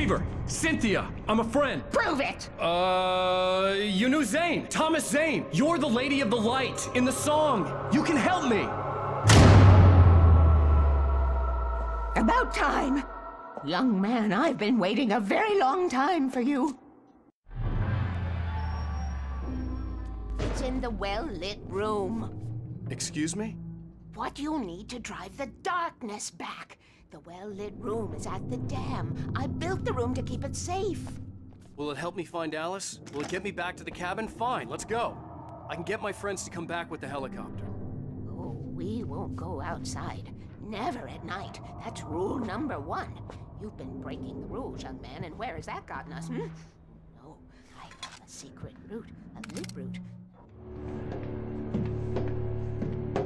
Weaver! Cynthia! I'm a friend! Prove it! You knew Zane! Thomas Zane! You're the Lady of the Light in the song! You can help me! About time! Young man, I've been waiting a very long time for you. It's in the well-lit room. Excuse me? What you need to drive the darkness back. The well-lit room is at the dam. I built the room to keep it safe. Will it help me find Alice? Will it get me back to the cabin? Fine, let's go. I can get my friends to come back with the helicopter. Oh, we won't go outside. Never at night. That's rule number 1. You've been breaking the rules, young man, and where has that gotten us, No, I have a secret route, a lit route.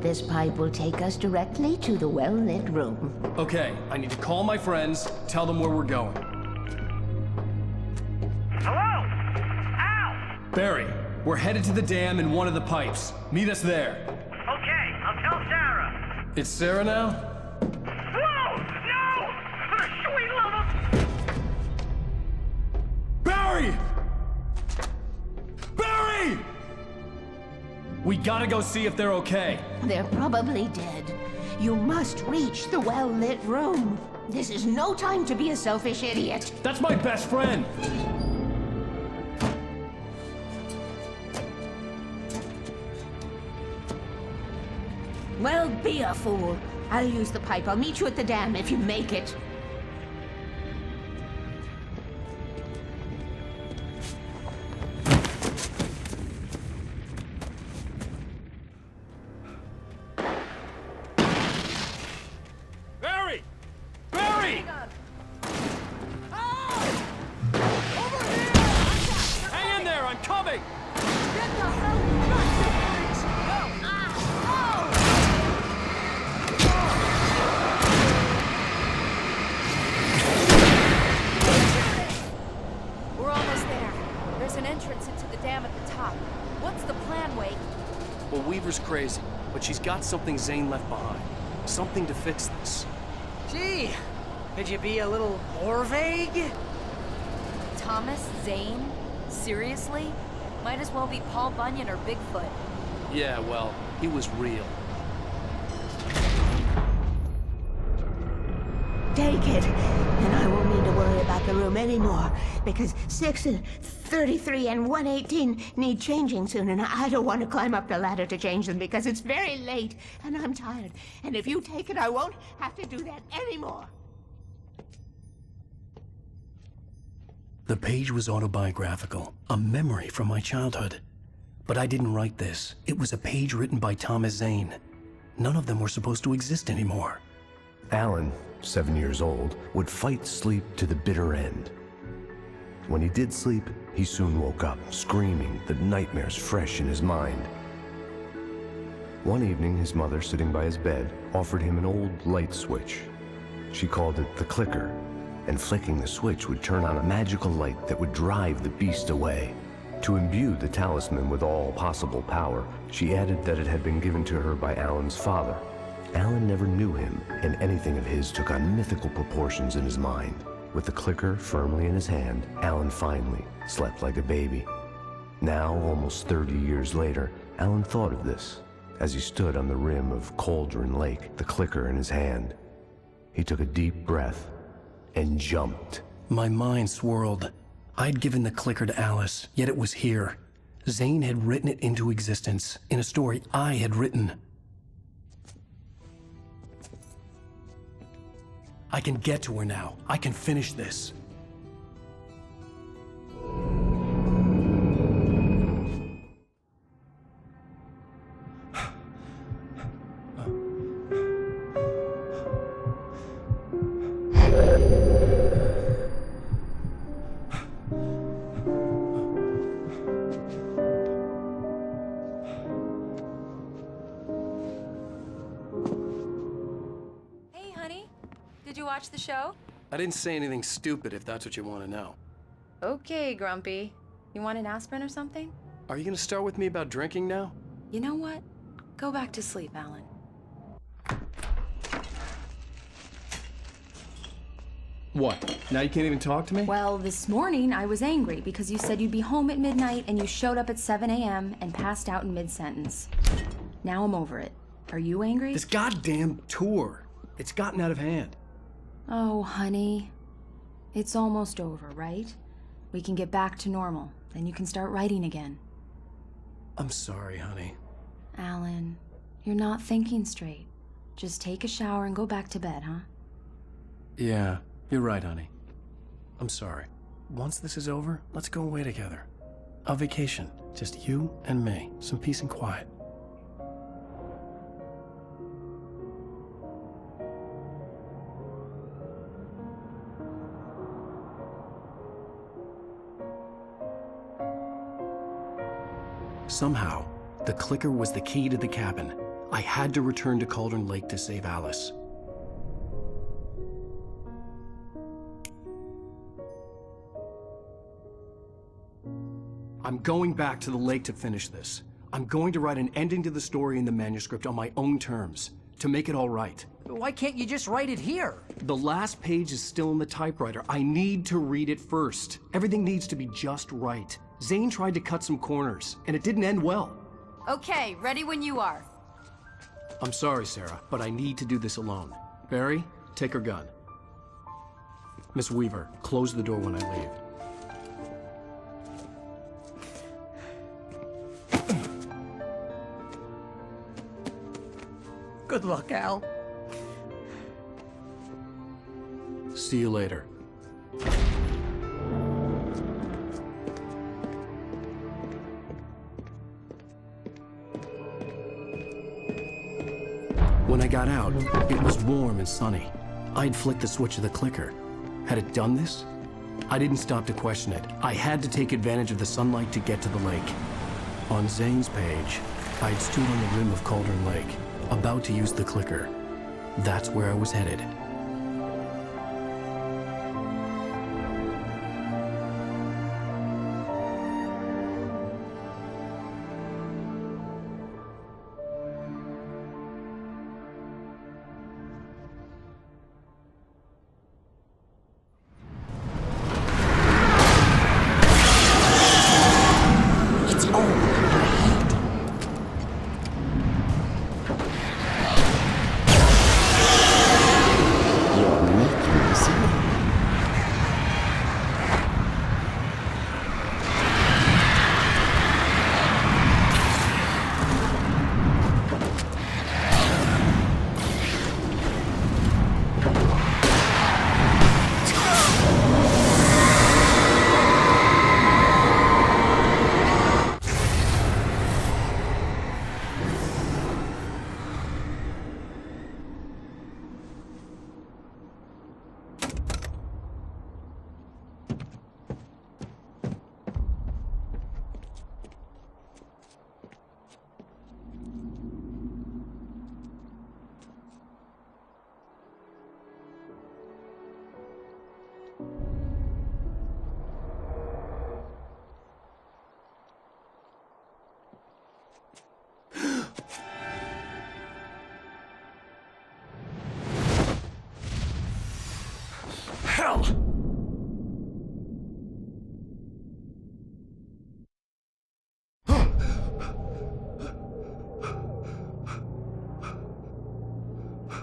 This pipe will take us directly to the well-lit room. Okay, I need to call my friends, tell them where we're going. Hello? Al! Barry, we're headed to the dam in one of the pipes. Meet us there. Okay, I'll tell Sarah. It's Sarah now? Whoa! No! For the sweet love of... Barry! Barry! We gotta go see if they're okay. They're probably dead. You must reach the well-lit room. This is no time to be a selfish idiot. That's my best friend. Well, be a fool. I'll use the pipe. I'll meet you at the dam if you make it. Barry! Barry! Hang in there, I'm coming! Get the hell We're almost there. There's an entrance into the dam at the top. What's the plan, Wake? Well, Weaver's crazy, but she's got something Zane left behind. Something to fix this. Gee, could you be a little more vague? Thomas Zane? Seriously? Might as well be Paul Bunyan or Bigfoot. Yeah, well, he was real. Take it, and I won't need to worry about the room anymore, because 6 and 33 and 118 need changing soon, and I don't want to climb up the ladder to change them because it's very late, and I'm tired. And if you take it, I won't have to do that anymore. The page was autobiographical, a memory from my childhood. But I didn't write this. It was a page written by Thomas Zane. None of them were supposed to exist anymore. Alan, 7 years old, would fight sleep to the bitter end. When he did sleep, he soon woke up, screaming, the nightmares fresh in his mind. One evening, his mother, sitting by his bed, offered him an old light switch. She called it the clicker, and flicking the switch would turn on a magical light that would drive the beast away. To imbue the talisman with all possible power, she added that it had been given to her by Alan's father. Alan never knew him, and anything of his took on mythical proportions in his mind. With the clicker firmly in his hand, Alan finally slept like a baby. Now, almost 30 years later, Alan thought of this as he stood on the rim of Cauldron Lake, the clicker in his hand. He took a deep breath and jumped. My mind swirled. I'd given the clicker to Alice, yet it was here. Zane had written it into existence in a story I had written. I can get to her now. I can finish this. Watch the show? I didn't say anything stupid if that's what you want to know. Okay, Grumpy. You want an aspirin or something? Are you gonna start with me about drinking now? You know what? Go back to sleep, Alan. What? Now you can't even talk to me? Well, this morning I was angry because you said you'd be home at midnight and you showed up at 7 a.m. and passed out in mid-sentence. Now I'm over it. Are you angry? This goddamn tour. It's gotten out of hand. Oh, honey. It's almost over, right? We can get back to normal. Then you can start writing again. I'm sorry, honey. Alan, you're not thinking straight. Just take a shower and go back to bed, huh? Yeah, you're right, honey. I'm sorry. Once this is over, let's go away together. A vacation. Just you and me. Some peace and quiet. Somehow, the clicker was the key to the cabin. I had to return to Cauldron Lake to save Alice. I'm going back to the lake to finish this. I'm going to write an ending to the story in the manuscript on my own terms, to make it all right. Why can't you just write it here? The last page is still in the typewriter. I need to read it first. Everything needs to be just right. Zane tried to cut some corners, and it didn't end well. Okay, ready when you are. I'm sorry, Sarah, but I need to do this alone. Barry, take her gun. Miss Weaver, close the door when I leave. Good luck, Al. See you later. When I got out, it was warm and sunny. I'd flicked the switch of the clicker. Had it done this? I didn't stop to question it. I had to take advantage of the sunlight to get to the lake. On Zane's page, I'd stood on the rim of Cauldron Lake, about to use the clicker. That's where I was headed.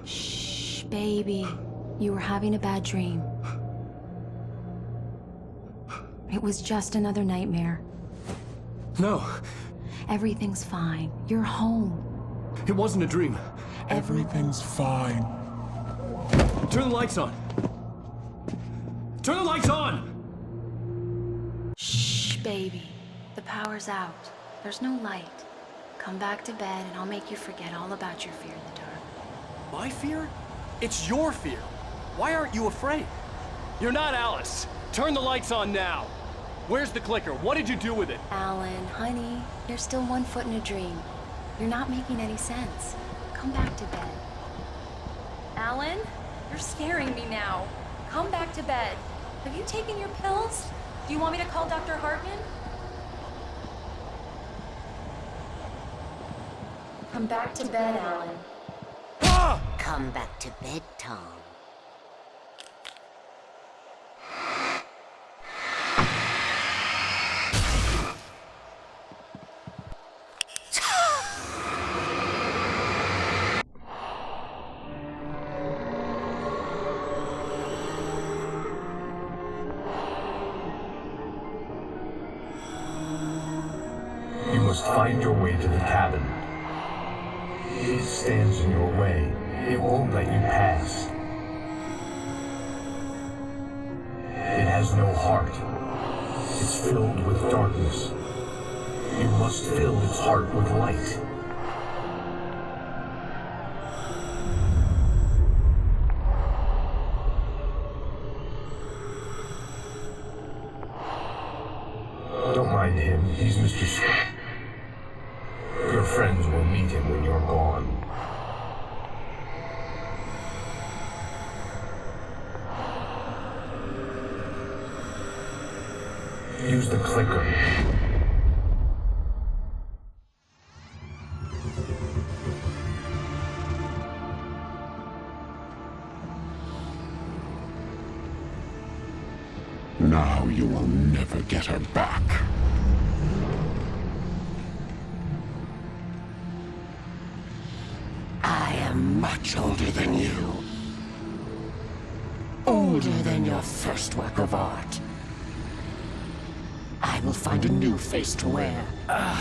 Shh, baby. You were having a bad dream. It was just another nightmare. No. Everything's fine. You're home. It wasn't a dream. Everything's fine. Turn the lights on. Turn the lights on! Shh, baby. The power's out. There's no light. Come back to bed and I'll make you forget all about your fear in the dark. My fear? It's your fear. Why aren't you afraid? You're not Alice. Turn the lights on now. Where's the clicker? What did you do with it? Alan, honey, you're still 1 foot in a dream. You're not making any sense. Come back to bed. Alan, you're scaring me now. Come back to bed. Have you taken your pills? Do you want me to call Dr. Hartman? Come back to bed, Alan. Come back to bed, Tom. must find your way to the cabin. It stands in your way. It won't let you pass. It has no heart. It's filled with darkness. You must fill its heart with light. Don't mind him. He's Mr. Scott. Your friends will meet him when you're gone. Use the clicker. Now you will never get her back. I am much older than you. Older than your first work of art. I will find a new face to wear.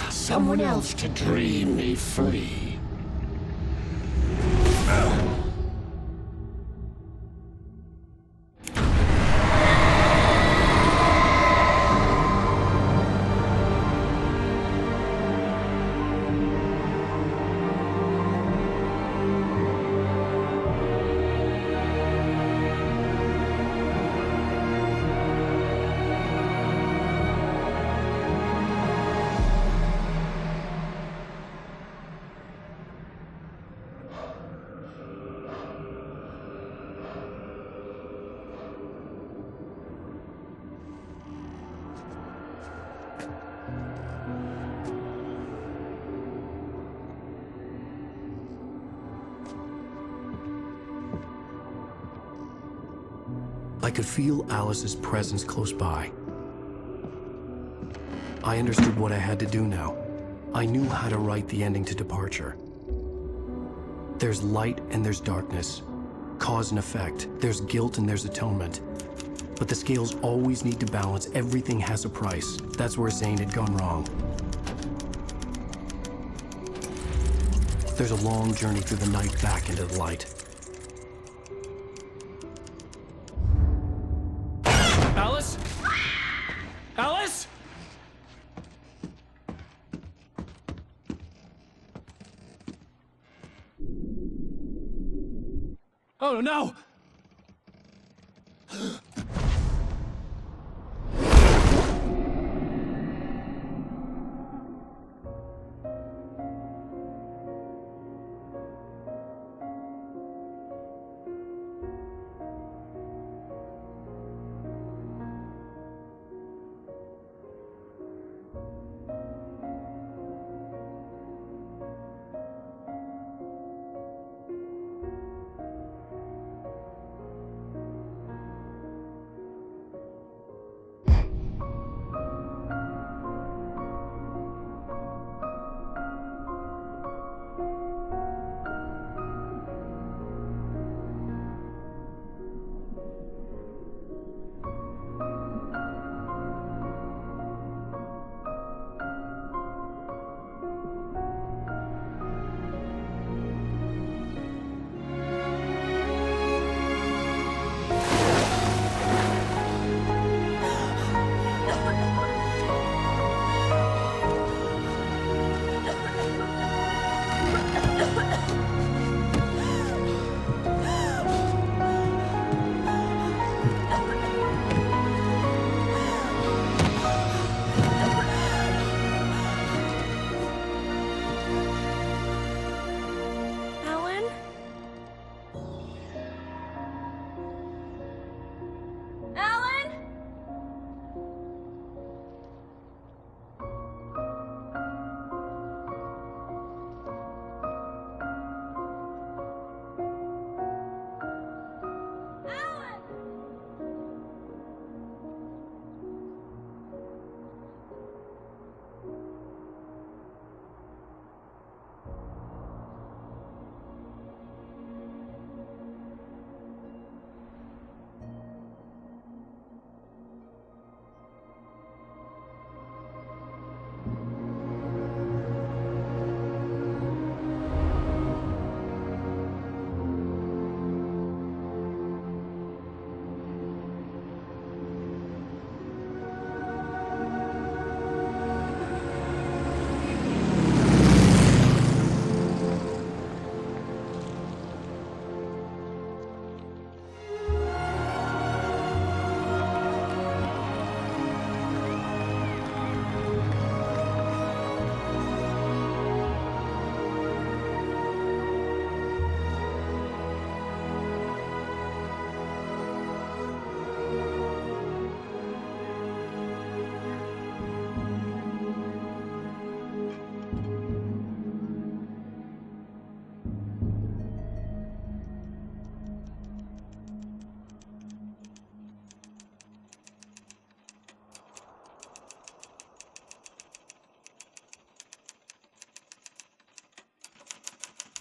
Someone else to dream me free. I could feel Alice's presence close by. I understood what I had to do now. I knew how to write the ending to Departure. There's light and there's darkness. Cause and effect. There's guilt and there's atonement. But the scales always need to balance. Everything has a price. That's where Zane had gone wrong. There's a long journey through the night back into the light. Alice? Alice? Oh no!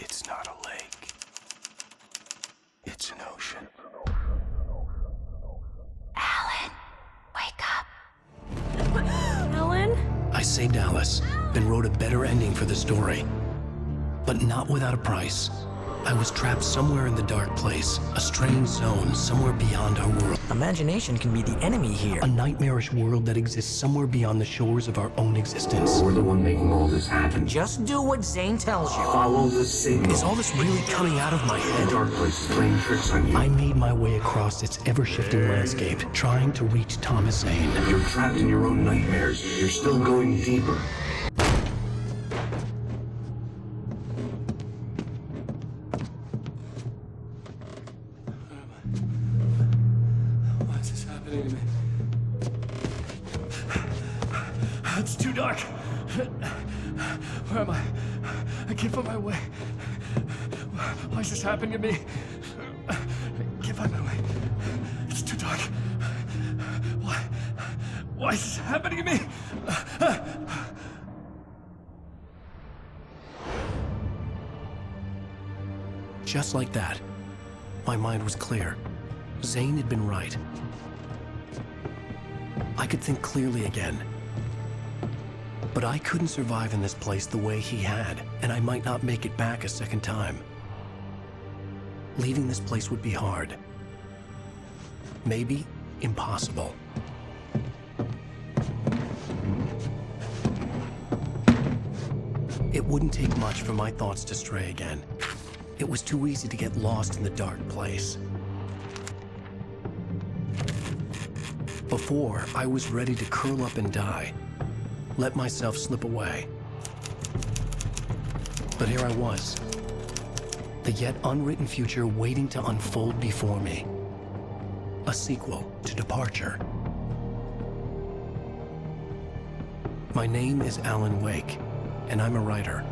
It's not a lake. It's an ocean. Alan, wake up. Alan? I saved Alice, then wrote a better ending for the story. But not without a price. I was trapped somewhere in the dark place, a strange zone somewhere beyond our world. Imagination can be the enemy here. A nightmarish world that exists somewhere beyond the shores of our own existence. We're the one making all this happen. Just do what Zane tells you. Follow the signal. Is all this really coming out of my head? The dark place is playing tricks on you. I made my way across its ever-shifting landscape, trying to reach Thomas Zane. You're trapped in your own nightmares. You're still going deeper. It's too dark. Where am I? I can't find my way. Why is this happening to me? I can't find my way. It's too dark. Why is this happening to me? Just like that, my mind was clear. Zane had been right. I could think clearly again. But I couldn't survive in this place the way he had, and I might not make it back a second time. Leaving this place would be hard. Maybe impossible. It wouldn't take much for my thoughts to stray again. It was too easy to get lost in the dark place. Before, I was ready to curl up and die. Let myself slip away. But here I was. The yet unwritten future waiting to unfold before me. A sequel to Departure. My name is Alan Wake, and I'm a writer.